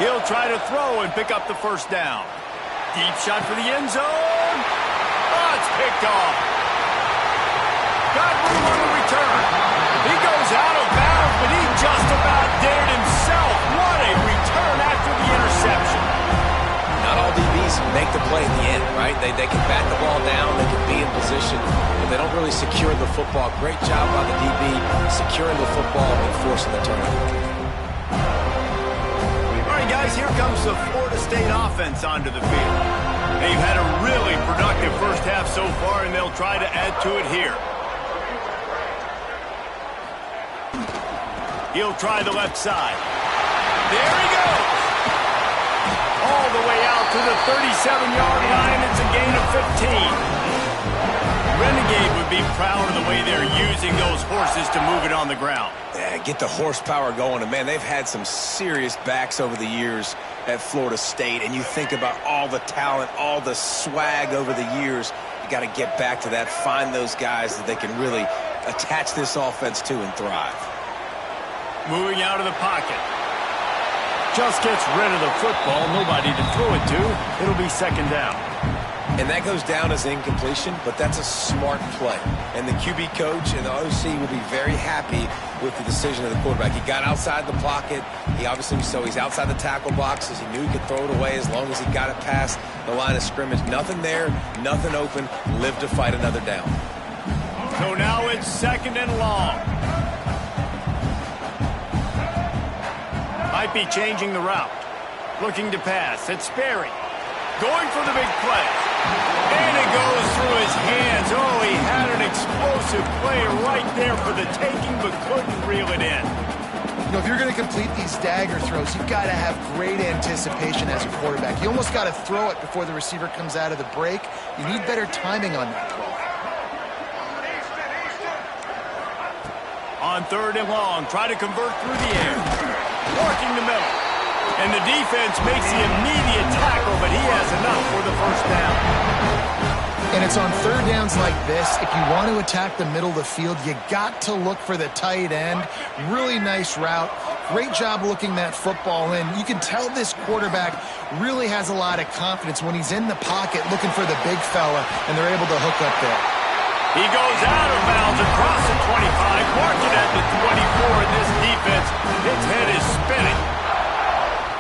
He'll try to throw and pick up the 1st down. Deep shot for the end zone. Oh, it's picked off. Got room on the return. He goes out of bounds, but he just about dared himself. What a return after the interception. Not all DBs make the play in the end, right? They can bat the ball down, they can be in position, but they don't really secure the football. Great job by the DB securing the football and forcing the turnover. Guys, here comes the Florida State offense onto the field. They've had a really productive first half so far, and they'll try to add to it here. He'll try the left side. There he goes. All the way out to the 37-yard line. It's a gain of 15. Renegade would be proud of the way they're using those horses to move it on the ground. Yeah, get the horsepower going. And, man, they've had some serious backs over the years at Florida State. And you think about all the talent, all the swag over the years. You got to get back to that, find those guys that they can really attach this offense to and thrive. Moving out of the pocket. Just gets rid of the football. Nobody to throw it to. It'll be 2nd down. And that goes down as incompletion, but that's a smart play. And the QB coach and the OC will be very happy with the decision of the quarterback. He got outside the pocket. He obviously, so he's outside the tackle boxes. He knew he could throw it away as long as he got it past the line of scrimmage. Nothing there, nothing open. Live to fight another down. So now it's 2nd and long. Might be changing the route. Looking to pass. It's Sperry. Going for the big play. And it goes through his hands. Oh, he had an explosive play right there for the taking, but couldn't reel it in. You know, if you're going to complete these dagger throws, you've got to have great anticipation as a quarterback. You almost got to throw it before the receiver comes out of the break. You need better timing on that throw. On 3rd and long, try to convert through the air. Working the middle. And the defense makes the immediate tackle, but he has enough for the 1st down. And it's on 3rd downs like this. If you want to attack the middle of the field, you got to look for the tight end. Really nice route. Great job looking that football in. You can tell this quarterback really has a lot of confidence when he's in the pocket looking for the big fella, and they're able to hook up there. He goes out of bounds across the 25, marked it at the 24, and this defense, its head is spinning.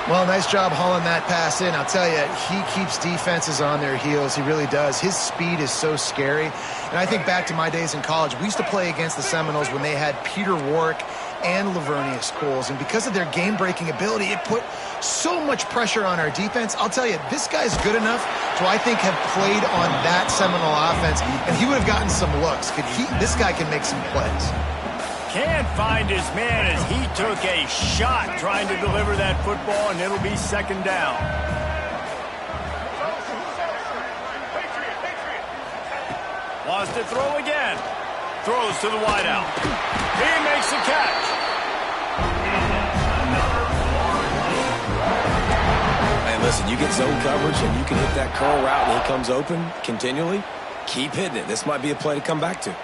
Well, nice job hauling that pass in. I'll tell you, he keeps defenses on their heels. He really does. His speed is so scary. And I think back to my days in college. We used to play against the Seminoles when they had Peter Warrick and Lavernius Coles. And because of their game-breaking ability, it put so much pressure on our defense. I'll tell you, this guy's good enough to, I think, have played on that Seminole offense, and he would have gotten some looks. This guy can make some plays. Can't find his man as he took a shot trying to deliver that football, and it'll be 2nd down. Wants to throw again. Throws to the wideout. He makes the catch. Man, listen, you get zone coverage and you can hit that curl route and he comes open continually. Keep hitting it. This might be a play to come back to.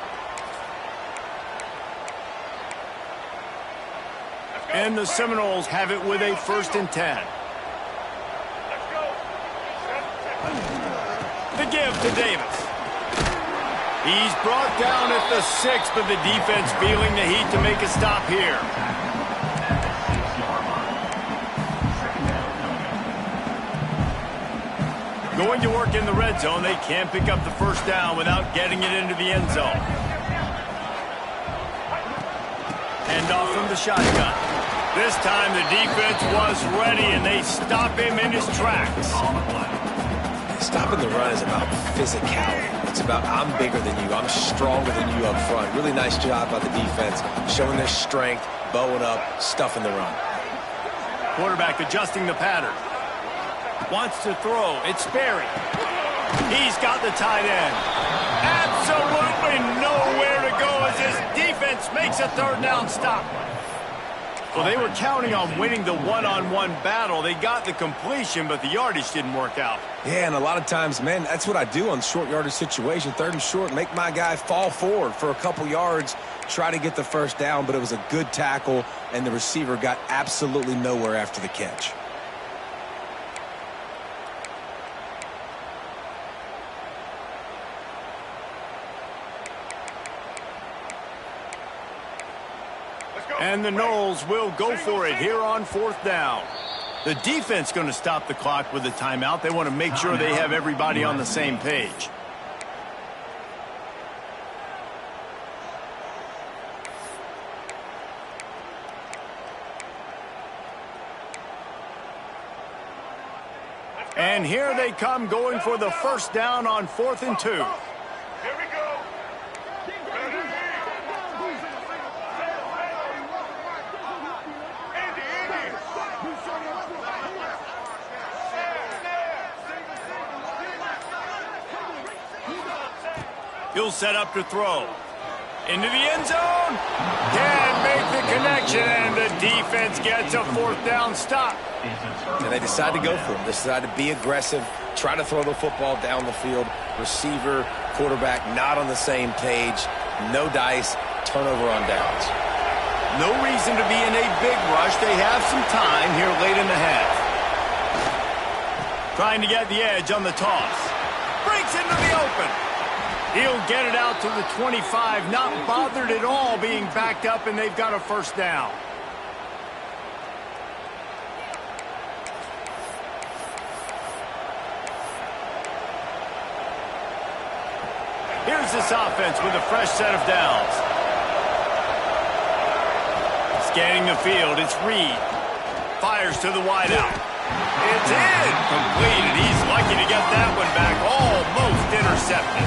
And the Seminoles have it with a 1st and 10. The give to Davis. He's brought down at the 6, but the defense feeling the heat to make a stop here. Going to work in the red zone. They can't pick up the 1st down without getting it into the end zone. Hand off from the shotgun. This time the defense was ready, and they stop him in his tracks. stopping the run is about physicality. It's about I'm bigger than you, I'm stronger than you up front. Really nice job by the defense, showing their strength, bowing up, stuffing the run. Quarterback adjusting the pattern. Wants to throw. It's Sperry. He's got the tight end. Absolutely nowhere to go as his defense makes a third down stop. Well, they were counting on winning the one-on-one battle. They got the completion, but the yardage didn't work out. Yeah, and a lot of times, man, that's what I do on short yardage situation. Third and short, make my guy fall forward for a couple yards, try to get the first down, but it was a good tackle, and the receiver got absolutely nowhere after the catch. And the Noles will go for it here on fourth down. The defense going to stop the clock with a timeout. They want to make sure they have everybody on the same page. And here they come going for the first down on 4th and 2. Here we go. He'll set up to throw. Into the end zone. Can't make the connection, and the defense gets a fourth down stop. And they decide to go for it. They decide to be aggressive, try to throw the football down the field. Receiver, quarterback not on the same page. No dice, turnover on downs. No reason to be in a big rush. They have some time here late in the half. Trying to get the edge on the toss. Breaks into the open. He'll get it out to the 25, not bothered at all being backed up, and they've got a first down. Here's this offense with a fresh set of downs. Scanning the field, it's Reed. Fires to the wideout. It's in. Completed. He's lucky to get that one back. Almost intercepted.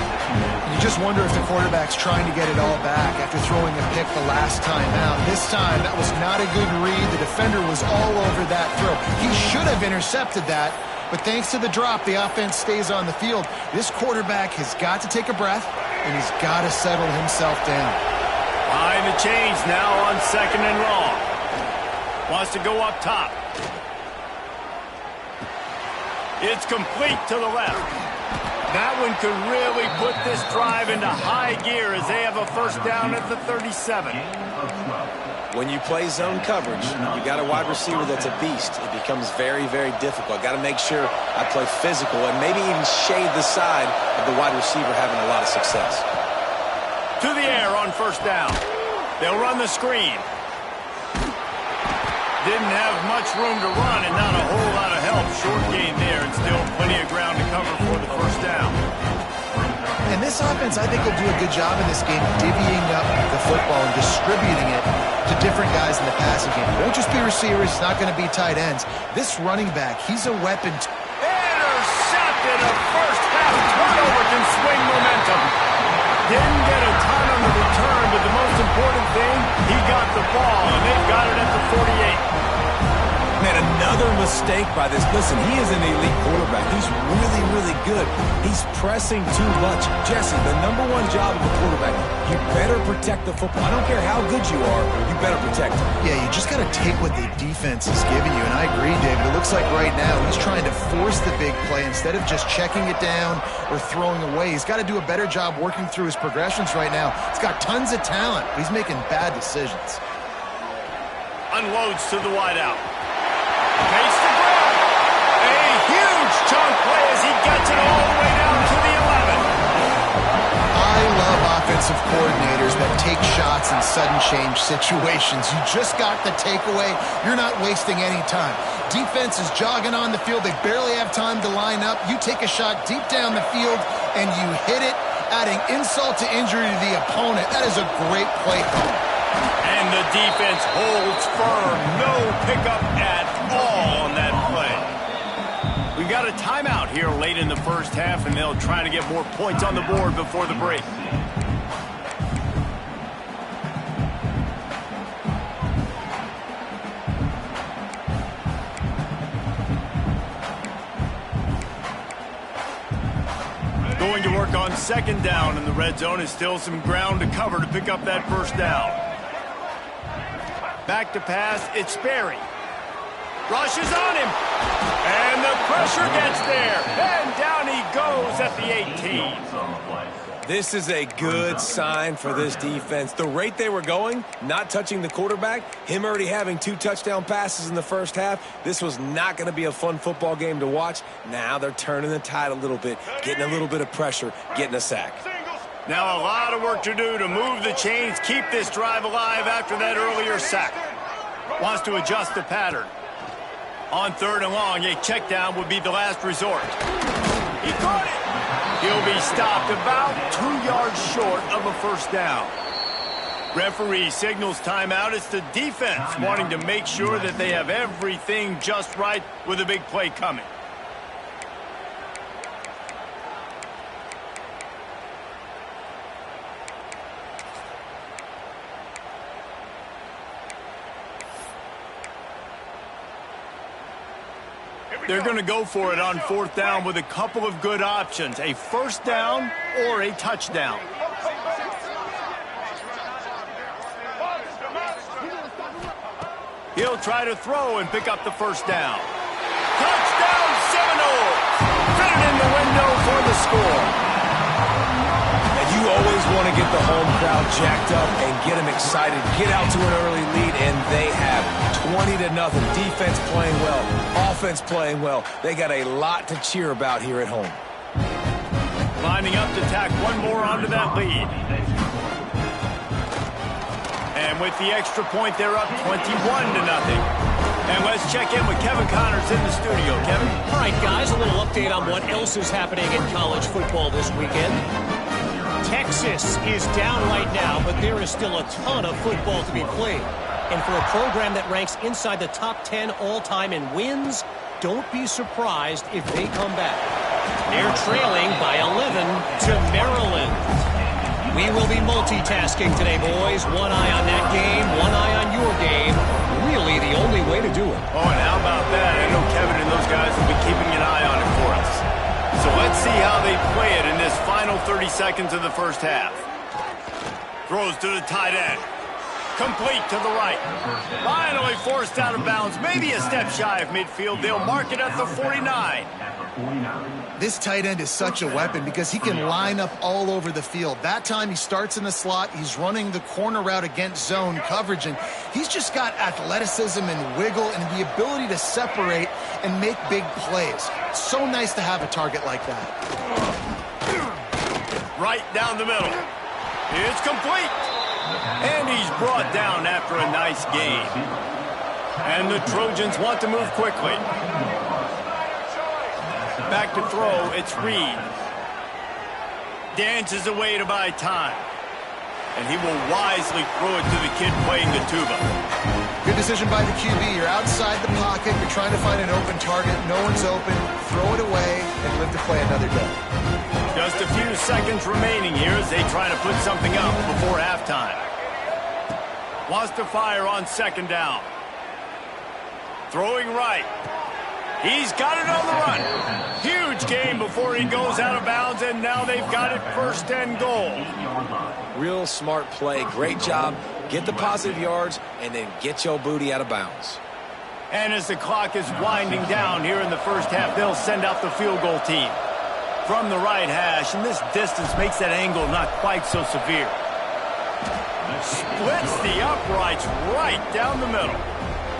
You just wonder if the quarterback's trying to get it all back after throwing a pick the last time out. This time, that was not a good read. The defender was all over that throw. He should have intercepted that, but thanks to the drop, the offense stays on the field. This quarterback has got to take a breath, and he's got to settle himself down. Behind the chains now on 2nd and long. Wants to go up top. It's complete to the left. That one could really put this drive into high gear as they have a first down at the 37. When you play zone coverage, you got a wide receiver that's a beast. It becomes very, very difficult. Got to make sure I play physical and maybe even shade the side of the wide receiver having a lot of success. To the air on first down. They'll run the screen. Didn't have much room to run and not a whole lot of help. Short gain there and still plenty of ground to cover for the first down. And this offense, I think, will do a good job in this game divvying up the football and distributing it to different guys in the passing game. It won't just be receivers. It's not going to be tight ends. This running back, he's a weapon. Intercepted. A first half turnover can swing momentum. Didn't get a ton on the return, but the most important thing, he got the ball, and they've got it at the 48. Man, another mistake by this. Listen, he is an elite quarterback. He's really, really good. He's pressing too much. Jesse, the #1 job of a quarterback, you better protect the football. I don't care how good you are, you better protect it. Yeah, you just got to take what the defense is giving you. And I agree, David. It looks like right now he's trying to force the big play instead of just checking it down or throwing away. He's got to do a better job working through his progressions right now. He's got tons of talent, but he's making bad decisions. Unloads to the wideout. Makes the grab. A huge chunk play as he gets it all the way down to the 11. I love offensive coordinators that take shots in sudden change situations. You just got the takeaway. You're not wasting any time. Defense is jogging on the field. They barely have time to line up. You take a shot deep down the field, and you hit it, adding insult to injury to the opponent. That is a great play call. And the defense holds firm. No pickup at all on that play. We We've got a timeout here late in the first half, and they'll try to get more points on the board before the break. Going to work on second down in the red zone. Is still some ground to cover to pick up that first down. Back to pass, it's Sperry. Rushes on him. And the pressure gets there. And down he goes at the 18. This is a good sign for this defense. The rate they were going, not touching the quarterback, him already having 2 touchdown passes in the first half, this was not going to be a fun football game to watch. Now they're turning the tide a little bit, getting a little bit of pressure, getting a sack. Now a lot of work to do to move the chains, keep this drive alive after that earlier sack. Wants to adjust the pattern. On third and long, a check down would be the last resort. He caught it. He'll be stopped about 2 yards short of a first down. Referee signals timeout. It's the defense wanting to make sure that they have everything just right with a big play coming. They're going to go for it on fourth down with a couple of good options, a first down or a touchdown. He'll try to throw and pick up the first down. Touchdown Seminoles! Fit it in the window for the score. You always want to get the home crowd jacked up and get them excited, get out to an early lead, and they have 20-0. Defense playing well, offense playing well. They got a lot to cheer about here at home. Lining up to tack one more onto that lead. And with the extra point, they're up 21-0. And let's check in with Kevin Connors in the studio. Kevin? All right, guys, a little update on what else is happening in college football this weekend. Texas is down right now, but there is still a ton of football to be played. And for a program that ranks inside the top 10 all-time in wins, don't be surprised if they come back. They're trailing by 11 to Maryland. We will be multitasking today, boys. One eye on that game, one eye on your game. Really the only way to do it. Oh, and how about that? I know Kevin and those guys will be keeping an eye on it for us. So let's see how they play it in this final 30 seconds of the first half. Throws to the tight end. Complete to the right. Finally forced out of bounds. Maybe a step shy of midfield. They'll mark it at the 49. This tight end is such a weapon because he can line up all over the field. That time he starts in the slot. He's running the corner route against zone coverage, and he's just got athleticism and wiggle and the ability to separate and make big plays. It's so nice to have a target like that. Right down the middle. It's complete. And he's brought down after a nice gain. And the Trojans want to move quickly. Back to throw, it's Reed. Dances away to buy time. And he will wisely throw it to the kid playing the tuba. Good decision by the QB. You're outside the pocket. You're trying to find an open target. No one's open. Throw it away and live to play another day. Just a few seconds remaining here as they try to put something up before halftime. Wants to fire on second down. Throwing right. He's got it on the run. Huge game before he goes out of bounds, and now they've got it first and goal. Real smart play. Great job. Get the positive yards, and then get your booty out of bounds. And as the clock is winding down here in the first half, they'll send out the field goal team. From the right hash, and this distance makes that angle not quite so severe. Splits the uprights right down the middle.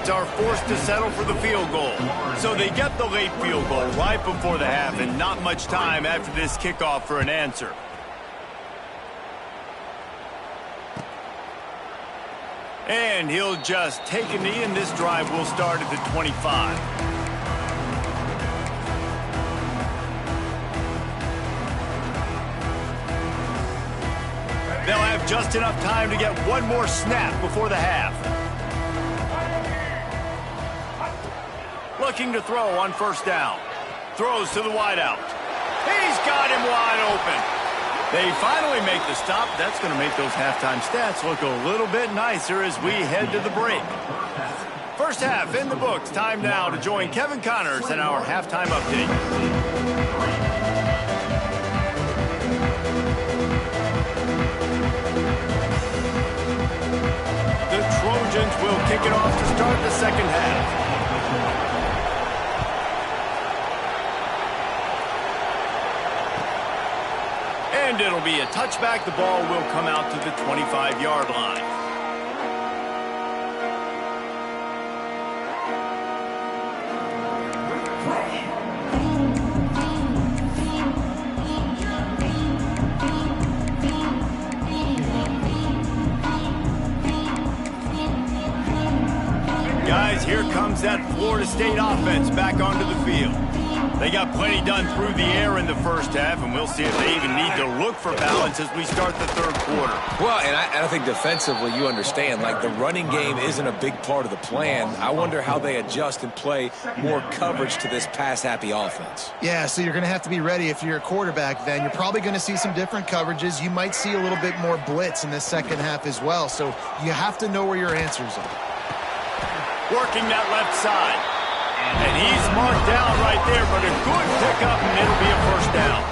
Are forced to settle for the field goal. So they get the late field goal right before the half, and not much time after this kickoff for an answer. And he'll just take a knee, and this drive will start at the 25. They'll have just enough time to get one more snap before the half. Looking to throw on first down. throws to the wideout. He's got him wide open. They finally make the stop. That's going to make those halftime stats look a little bit nicer as we head to the break. First half in the books. Time now to join Kevin Connors in our halftime update. The Trojans will kick it off to start the second half. And it'll be a touchback. The ball will come out to the 25-yard line. Guys, here comes that Florida State offense back onto the field. They got plenty done through the air in the first half, and we'll see if they even need to look for balance as we start the third quarter. Well, and I think defensively, you understand, like the running game isn't a big part of the plan. I wonder how they adjust and play more coverage to this pass-happy offense. Yeah, so you're going to have to be ready if you're a quarterback then. You're probably going to see some different coverages. You might see a little bit more blitz in the second half as well, so you have to know where your answers are. Working that left side. And he's marked down right there, but a good pickup, and it'll be a first down.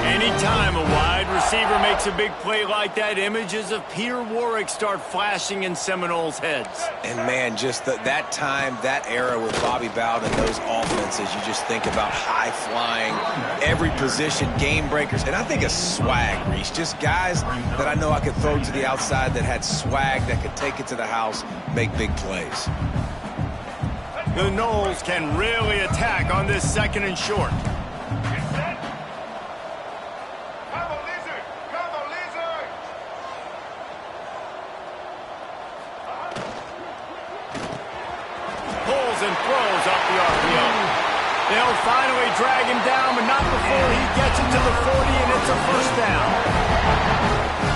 Anytime a wide receiver makes a big play like that, images of Peter Warrick start flashing in Seminoles' heads. And, man, just that time, that era with Bobby Bowden and those offenses, you just think about high-flying, every position, game breakers. And I think of swag, Reese, just guys that I know I could throw to the outside that had swag, that could take it to the house, make big plays. The Noles can really attack on this second and short. Pulls and throws off the RPO. They'll finally drag him down, but not before he gets it to the 40, and it's a first down.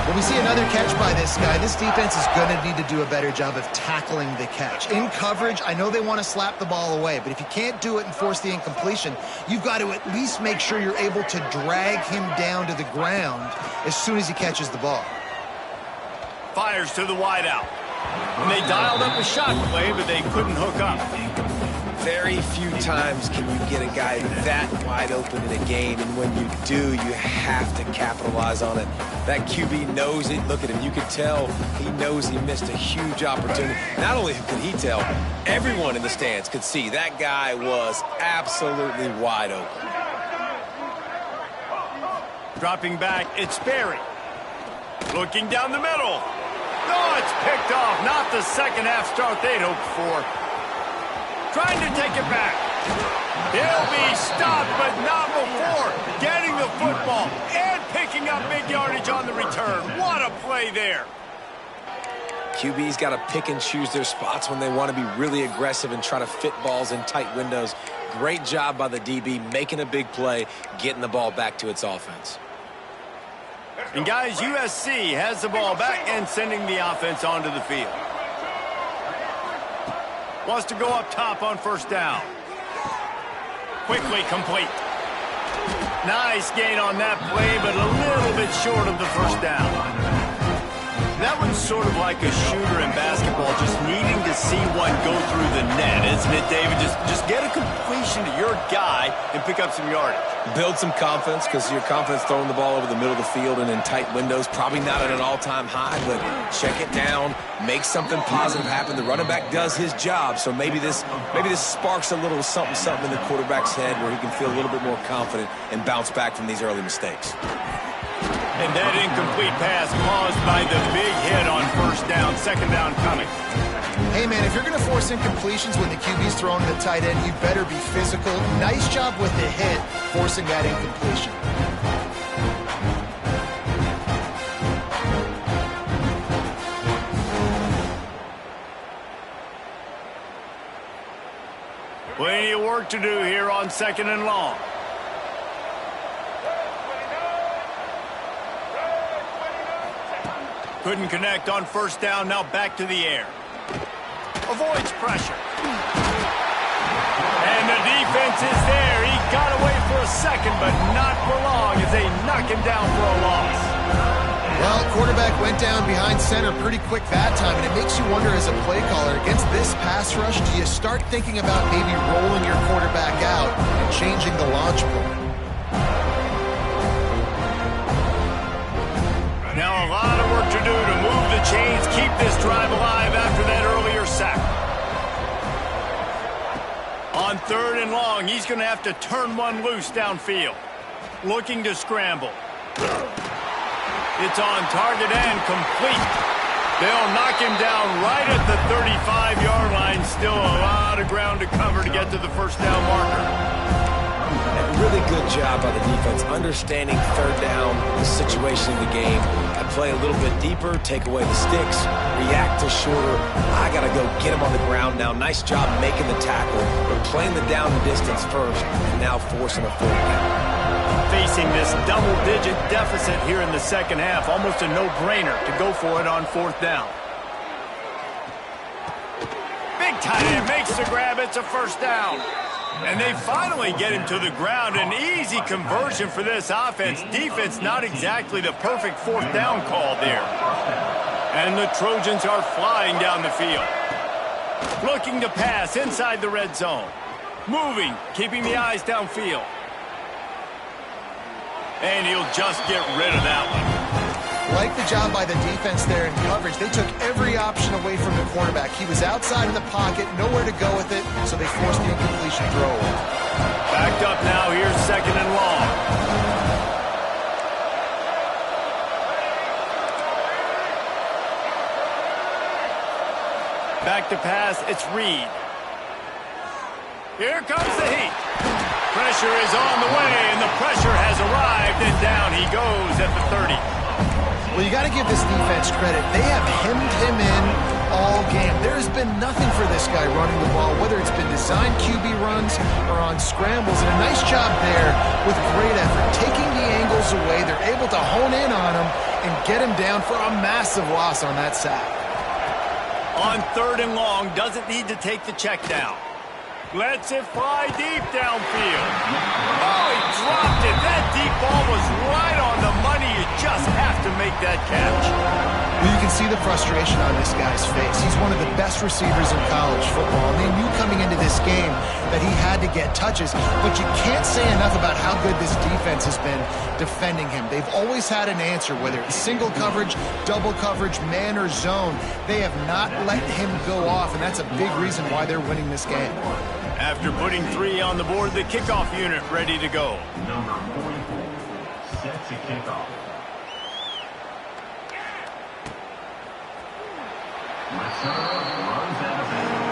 When we see another catch by this guy, this defense is going to need to do a better job of tackling the catch. In coverage, I know they want to slap the ball away, but if you can't do it and force the incompletion, you've got to at least make sure you're able to drag him down to the ground as soon as he catches the ball. Fires to the wideout. And they dialed up a shot play, but they couldn't hook up. Very few times can you get a guy that wide open in a game, and when you do, you have to capitalize on it. That QB knows it. Look at him. You can tell he knows he missed a huge opportunity. Not only could he tell, everyone in the stands could see that guy was absolutely wide open. Dropping back, it's Berry. Looking down the middle. No, it's picked off. Not the second half start they'd hoped for. Trying to take it back. He'll be stopped, but not before getting the football and picking up big yardage on the return. What a play there. QB's got to pick and choose their spots when they want to be really aggressive and try to fit balls in tight windows. Great job by the DB making a big play, getting the ball back to its offense. And guys, USC has the ball back and sending the offense onto the field. Wants to go up top on first down. Quickly complete. Nice gain on that play, but a little bit short of the first down. That one's sort of like a shooter in basketball, just needing to see one go through the net, isn't it, David? Just get a completion to your guy and pick up some yardage. Build some confidence, because your confidence throwing the ball over the middle of the field and in tight windows, probably not at an all-time high, but check it down, make something positive happen. The running back does his job, so maybe this sparks a little something in the quarterback's head where he can feel a little bit more confident and bounce back from these early mistakes. And that incomplete pass caused by the big hit on first down, second down coming. Hey, man, if you're going to force incompletions when the QB's throwing the tight end, you better be physical. Nice job with the hit, forcing that incompletion. Plenty of work to do here on second and long. Couldn't connect on first down, now back to the air. Avoids pressure. And And the defense is there. He got away for a second, but not for long as they knock him down for a loss. Well, quarterback went down behind center pretty quick that time, and it makes you wonder as a play caller, against this pass rush, do you start thinking about maybe rolling your quarterback out and changing the launch point? Now a lot of work to do to move the chains, keep this drive alive after that earlier sack. On 3rd and long, he's going to have to turn one loose downfield. Looking to scramble. It's on target and complete. They'll knock him down right at the 35-yard line. Still a lot of ground to cover to get to the first down marker. And really good job by the defense, understanding 3rd down, the situation in the game. I play a little bit deeper, take away the sticks, react to shorter. I got to go get him on the ground now. Nice job making the tackle, but playing the down and distance first, and now forcing a 4th down. Facing this double-digit deficit here in the second half, almost a no-brainer to go for it on 4th down. Big tight end makes the grab. It's a first down. And they finally get him to the ground. An easy conversion for this offense. Defense not exactly the perfect 4th down call there. And the Trojans are flying down the field. Looking to pass inside the red zone. Moving, keeping the eyes downfield. And he'll just get rid of that one. Like the job by the defense there in coverage. They took every option away from the quarterback. He was outside of the pocket, nowhere to go with it, so they forced the incompletion throw. Backed up now, here's 2nd and long. Back to pass, it's Reed. Here comes the heat. Pressure is on the way, and the pressure has arrived, and down he goes at the 30. Well, you got to give this defense credit. They have hemmed him in all game. There has been nothing for this guy running the ball, whether it's been designed QB runs or on scrambles. And a nice job there with great effort. Taking the angles away, they're able to hone in on him and get him down for a massive loss on that sack. On 3rd and long, doesn't need to take the check down. Lets it fly deep downfield. Oh, he dropped it. That deep ball was right on the money. You just have to make that catch. Well, you can see the frustration on this guy's face. He's one of the best receivers in college football, and they knew coming into this game that he had to get touches. But you can't say enough about how good this defense has been defending him. They've always had an answer, whether it's single coverage, double coverage, man or zone. They have not let him go off, and that's a big reason why they're winning this game. After putting 3 on the board, the kickoff unit ready to go. Number 44 set to kick off. Runs out of bounds.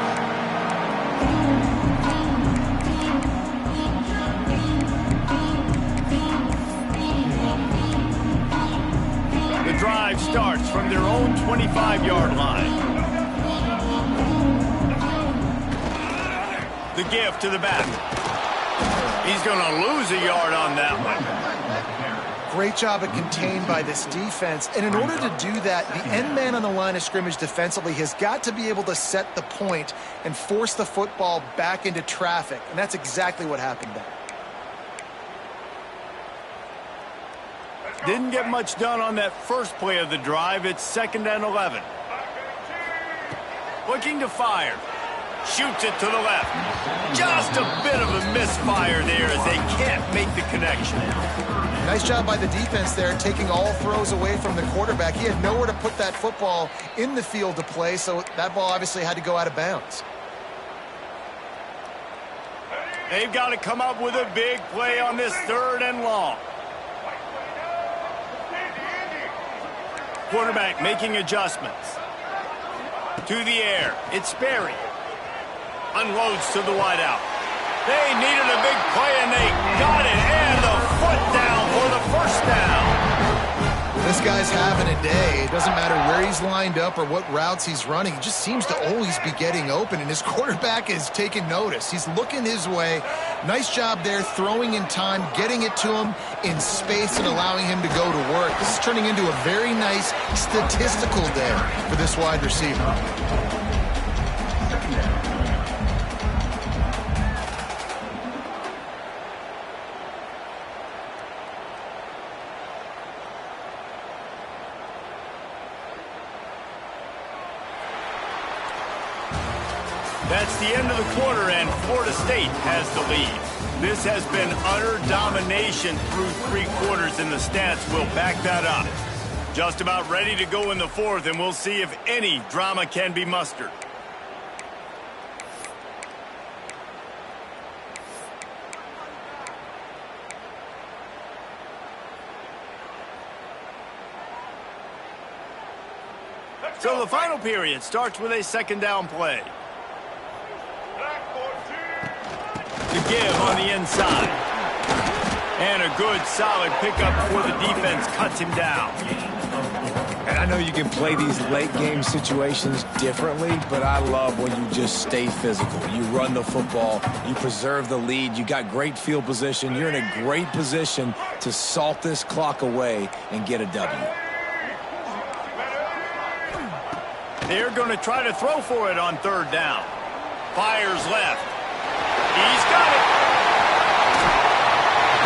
The drive starts from their own 25-yard line. The give to the back. He's going to lose a yard on that one. Great job of contained by this defense. And in order to do that, the end man on the line of scrimmage defensively has got to be able to set the point and force the football back into traffic. And that's exactly what happened there. Didn't get much done on that first play of the drive. It's 2nd and 11. Looking to fire. Shoots it to the left. Just a bit of a misfire there as they can't make the connection. Nice job by the defense there, taking all throws away from the quarterback. He had nowhere to put that football in the field to play, so that ball obviously had to go out of bounds. They've got to come up with a big play on this 3rd and long. Quarterback making adjustments. To the air, it's Sperry. Unloads to the wideout. They needed a big play, and they got it. And the foot down for the first down. This guy's having a day. It doesn't matter where he's lined up or what routes he's running. He just seems to always be getting open, and his quarterback is taking notice. He's looking his way. Nice job there, throwing in time, getting it to him in space and allowing him to go to work. This is turning into a very nice statistical day for this wide receiver. That's the end of the quarter, and Florida State has the lead. This has been utter domination through 3 quarters, and the stats will back that up. Just about ready to go in the 4th, and we'll see if any drama can be mustered. So the final period starts with a 2nd down play. The give on the inside. And a good, solid pickup before the defense cuts him down. And I know you can play these late-game situations differently, but I love when you just stay physical. You run the football, you preserve the lead, you got great field position, you're in a great position to salt this clock away and get a W. They're going to try to throw for it on 3rd down. Fires left. He's got it.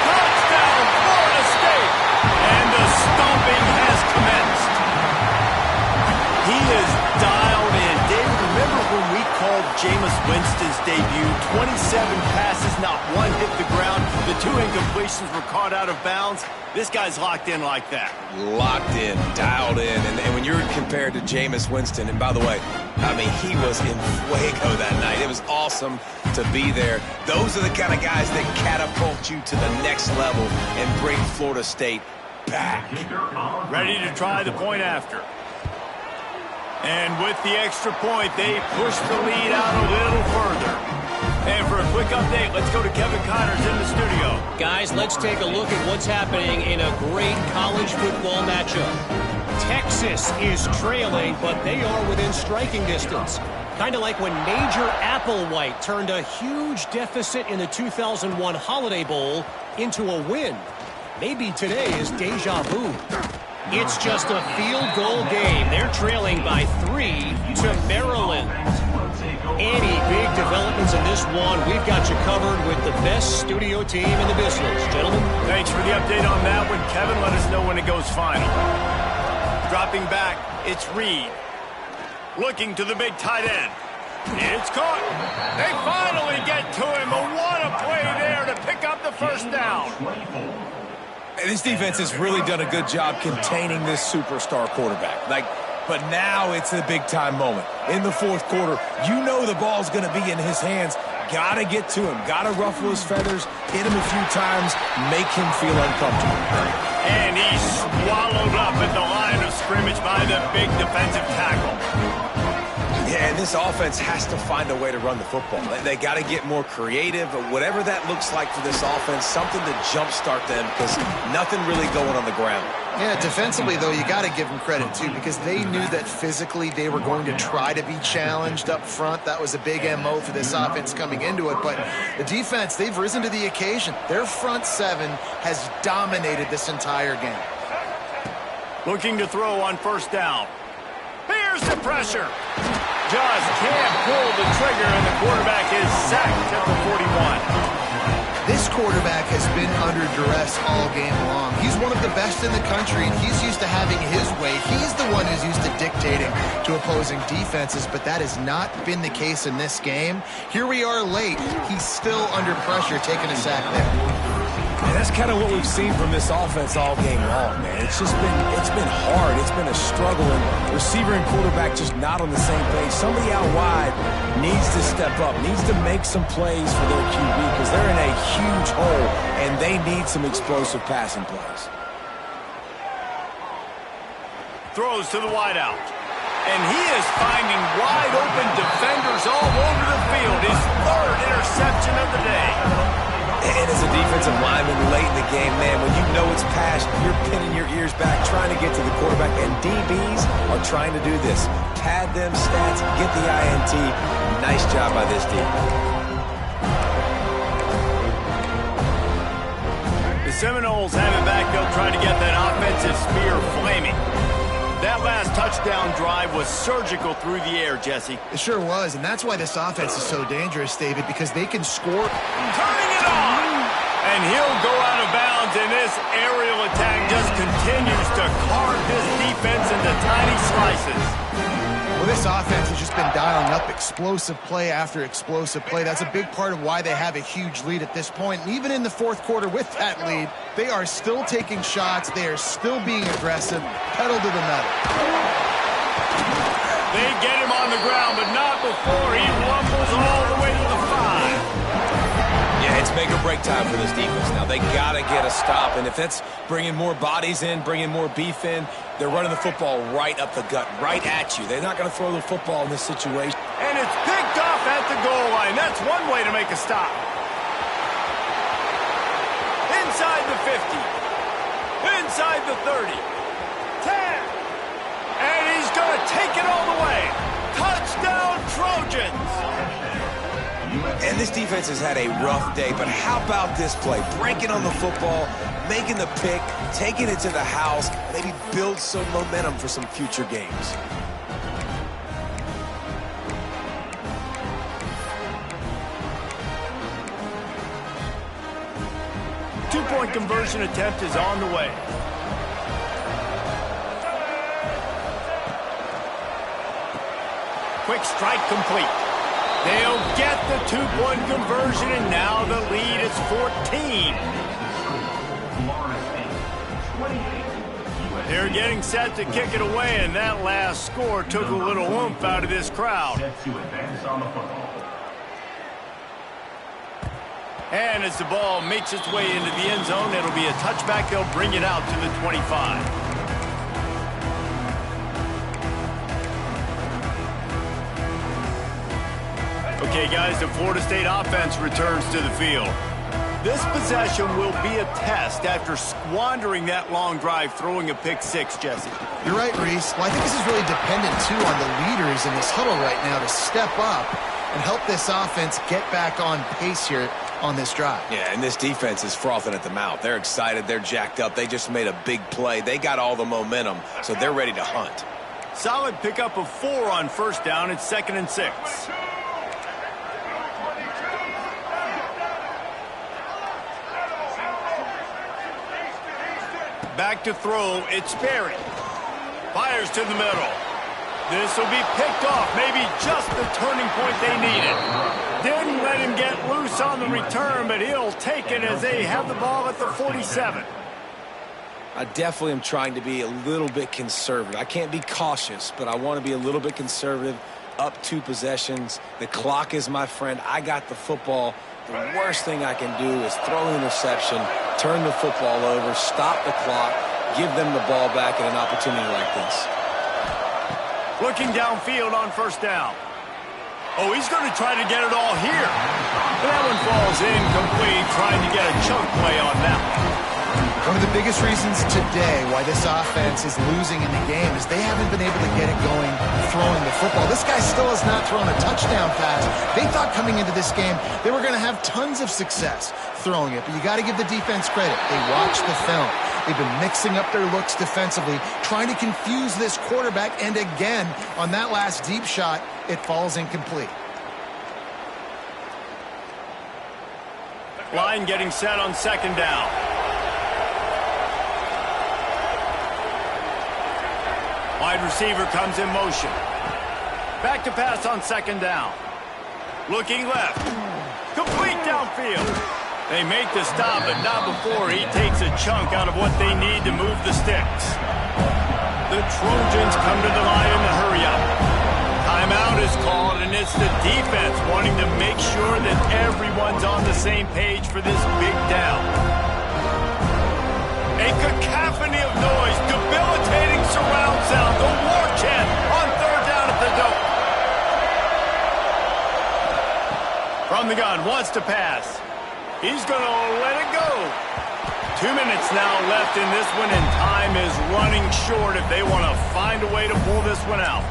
Touchdown, Florida State. And the stomping has commenced. He is dialed in. David, remember when we called Jameis Winston's debut? 27 passes, not one hit the ground. The 2 incompletions were caught out of bounds. This guy's locked in like that. Locked in, dialed in, and when you're compared to Jameis Winston, and by the way, I mean, he was in fuego that night. It was awesome to be there. Those are the kind of guys that catapult you to the next level and bring Florida State back. Ready to try the point after. And with the extra point, they push the lead out a little further. And for a quick update, let's go to Kevin Connors in the studio. Guys, let's take a look at what's happening in a great college football matchup. Texas is trailing, but they are within striking distance. Kind of like when Major Applewhite turned a huge deficit in the 2001 Holiday Bowl into a win. Maybe today is deja vu. It's just a field goal game. They're trailing by 3 to Maryland. Any big developments in this one, we've got you covered with the best studio team in the business. Gentlemen. Thanks for the update on that one, Kevin. Let us know when it goes final. Dropping back, it's Reed. Looking to the big tight end. It's caught. They finally get to him. But what a play there to pick up the 1st down. This defense has really done a good job containing this superstar quarterback. But now it's a big-time moment. In the 4th quarter, you know the ball's going to be in his hands. Got to get to him. Got to ruffle his feathers, hit him a few times, make him feel uncomfortable. And he's swallowed up at the line of scrimmage by the big defensive tackle. Yeah, and this offense has to find a way to run the football. They got to get more creative, but whatever that looks like for this offense, something to jumpstart them because nothing really going on the ground. Yeah, defensively, though, you got to give them credit, too, because they knew that physically they were going to try to be challenged up front. That was a big MO for this offense coming into it. But the defense, they've risen to the occasion. Their front 7 has dominated this entire game. Looking to throw on 1st down. Here's the pressure. Just can't pull the trigger, and the quarterback is sacked at the 41. This quarterback has been under duress all game long. He's one of the best in the country, and he's used to having his way. He's the one who's used to dictating to opposing defenses, but that has not been the case in this game. Here we are late. He's still under pressure, taking a sack there. And that's kind of what we've seen from this offense all game long, man. It's been hard. It's been a struggle, and receiver and quarterback just not on the same page. Somebody out wide needs to step up, needs to make some plays for their QB because they're in a huge hole, and they need some explosive passing plays. Throws to the wideout. And he is finding wide-open defenders all over the field. His 3rd interception of the day. And as a defensive lineman late in the game, man, when you know it's past, you're pinning your ears back, trying to get to the quarterback, and DBs are trying to do this. Pad them stats, get the INT. Nice job by this defense. The Seminoles have it back. They'll try to get that offensive spear flaming. That last touchdown drive was surgical through the air, Jesse. It sure was, and that's why this offense is so dangerous, David, because they can score. Turning it on! And he'll go out of bounds, and this aerial attack just continues to carve his defense into tiny slices. Well, this offense has just been dialing up explosive play after explosive play. That's a big part of why they have a huge lead at this point. And even in the fourth quarter with that lead, they are still taking shots. They are still being aggressive, pedal to the metal. They get him on the ground, but not before he rumbles all the way to the 5. Yeah, it's make or break time for this defense now. They got to get a stop, and if that's bringing more bodies in, bringing more beef in, they're running the football right up the gut, right at you. They're not going to throw the football in this situation. And it's picked off at the goal line. That's one way to make a stop. Inside the 50. Inside the 30. 10. And he's going to take it all the way. Touchdown, Trojans. And this defense has had a rough day, but how about this play? Breaking on the football, making the pick, taking it to the house, maybe build some momentum for some future games. Two-point conversion attempt is on the way. Quick strike complete. They'll get the two-point conversion, and now the lead is 14. They're getting set to kick it away, and that last score took a little oomph out of this crowd. And as the ball makes its way into the end zone, it'll be a touchback. They'll bring it out to the 25. Okay, guys, the Florida State offense returns to the field. This possession will be a test after squandering that long drive, throwing a pick six, Jesse. You're right, Reese. Well, I think this is really dependent, too, on the leaders in this huddle right now to step up and help this offense get back on pace here on this drive. Yeah, and this defense is frothing at the mouth. They're excited. They're jacked up. They just made a big play. They got all the momentum, so they're ready to hunt. Solid pickup of 4 on first down. It's 2nd and 6. Back to throw, it's Berry. Fires to the middle. This will be picked off, maybe just the turning point they needed. Didn't let him get loose on the return, but he'll take it as they have the ball at the 47. I definitely am trying to be a little bit conservative. I can't be cautious, but I want to be a little bit conservative. Up 2 possessions. The clock is my friend. I got the football. The worst thing I can do is throw an interception, turn the football over, stop the clock, give them the ball back at an opportunity like this. Looking downfield on first down. Oh, he's going to try to get it all here. And that one falls incomplete, trying to get a chunk play on that one. One of the biggest reasons today why this offense is losing in the game is they haven't been able to get it going throwing the football. This guy still has not thrown a touchdown pass. They thought coming into this game they were going to have tons of success throwing it, but you got to give the defense credit. They watched the film. They've been mixing up their looks defensively, trying to confuse this quarterback, and again, on that last deep shot, it falls incomplete. Line getting set on 2nd down. Wide receiver comes in motion. Back to pass on 2nd down. Looking left. Complete downfield. They make the stop, but not before he takes a chunk out of what they need to move the sticks. The Trojans come to the line in the hurry up. Timeout is called, and it's the defense wanting to make sure that everyone's on the same page for this big down. A cacophony of noise, debilitating surround sound, the war chant on 3rd down at the dome. From the gun, wants to pass. He's going to let it go. 2 minutes now left in this one, and time is running short if they want to find a way to pull this one out.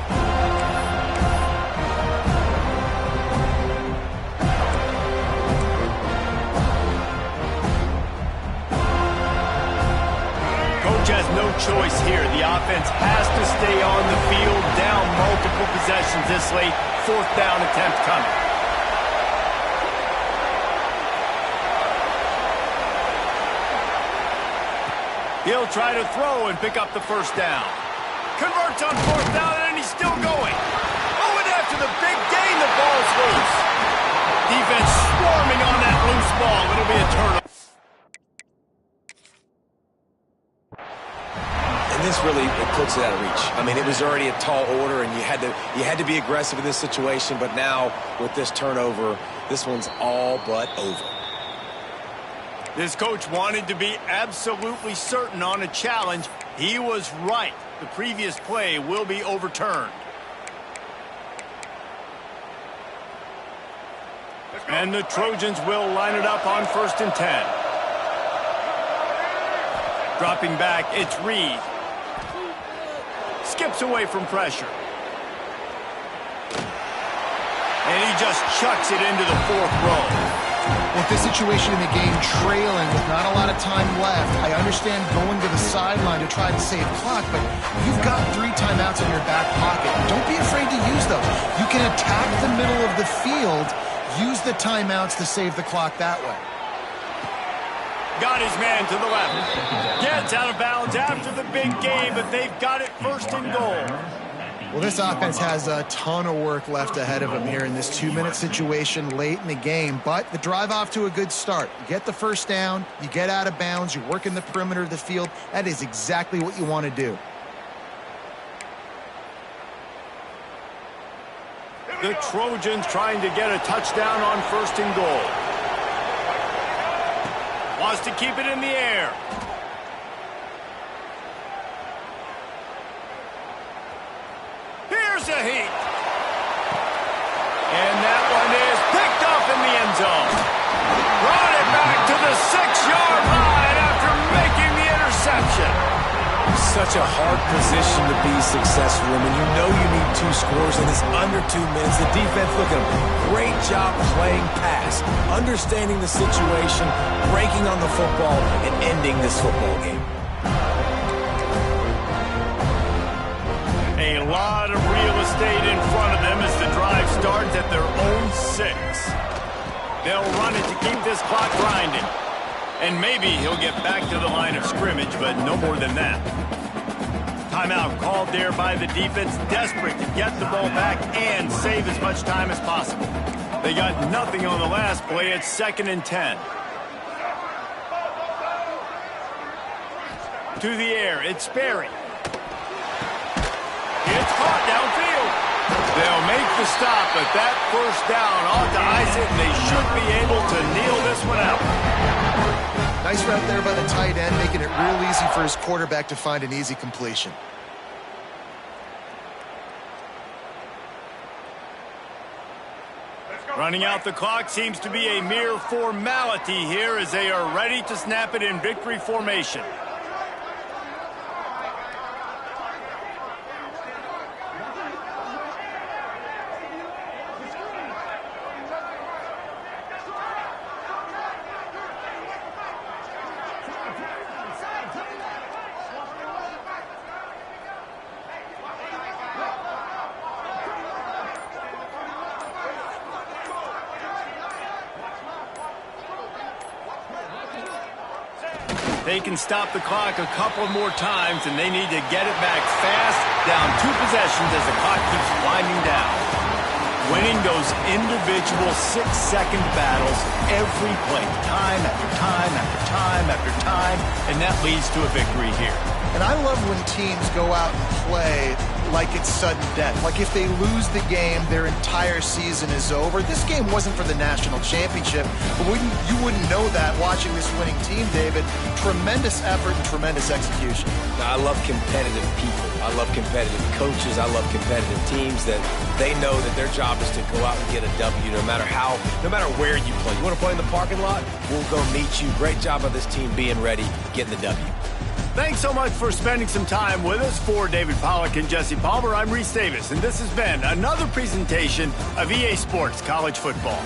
Coach has no choice here. The offense has to stay on the field, down multiple possessions this late. 4th down attempt coming. He'll try to throw and pick up the 1st down. Converts on fourth down, and he's still going. Oh, and after the big gain, the ball's loose. Defense swarming on that loose ball. It'll be a turnover. And this really puts it out of reach. I mean, it was already a tall order, and you had to be aggressive in this situation. But now, with this turnover, this one's all but over. This coach wanted to be absolutely certain on a challenge. He was right. The previous play will be overturned. And the Trojans will line it up on 1st and 10. Dropping back, it's Reed. Skips away from pressure. And he just chucks it into the 4th row. With this situation in the game, trailing with not a lot of time left, I understand going to the sideline to try to save clock, but you've got 3 timeouts in your back pocket. Don't be afraid to use those. You can attack the middle of the field, use the timeouts to save the clock that way. Got his man to the left. Gets out of bounds after the big game, but they've got it 1st and goal. Well, this offense has a ton of work left ahead of them here in this 2-minute situation late in the game, but the drive off to a good start. You get the 1st down, you get out of bounds, you work in the perimeter of the field. That is exactly what you want to do. The Trojans trying to get a touchdown on 1st and goal. Wants to keep it in the air. Here's a heat. And that one is picked off in the end zone. Brought it back to the 6-yard line after making the interception. Such a hard position to be successful in when you know you need 2 scores and it's under 2 minutes. The defense, look at them. Great job playing pass, understanding the situation, breaking on the football, and ending this football game. A lot of real estate in front of them as the drive starts at their own 6. They'll run it to keep this clock grinding. And maybe he'll get back to the line of scrimmage, but no more than that. Timeout called there by the defense, desperate to get the ball back and save as much time as possible. They got nothing on the last play. It's 2nd and 10. To the air, it's Sperry. It's caught downfield. They'll make the stop, but that 1st down ought to ice it, and they should be able to kneel this one out. Nice route there by the tight end, making it real easy for his quarterback to find an easy completion. Running out the clock seems to be a mere formality here as they are ready to snap it in victory formation. They can stop the clock a couple more times, and they need to get it back fast, down 2 possessions as the clock keeps winding down. Winning those individual 6-second battles every play, time after time after time after time, and that leads to a victory here. And I love when teams go out and play like it's sudden death. Like if they lose the game, their entire season is over. This game wasn't for the national championship, but you wouldn't know that watching this winning team, David. Tremendous effort and tremendous execution. Now, I love competitive people. I love competitive coaches. I love competitive teams that they know that their job is to go out and get a W no matter where you play. You want to play in the parking lot? We'll go meet you. Great job of this team being ready, getting the W. Thanks so much for spending some time with us. For David Pollack and Jesse Palmer, I'm Reese Davis, and this has been another presentation of EA Sports College Football.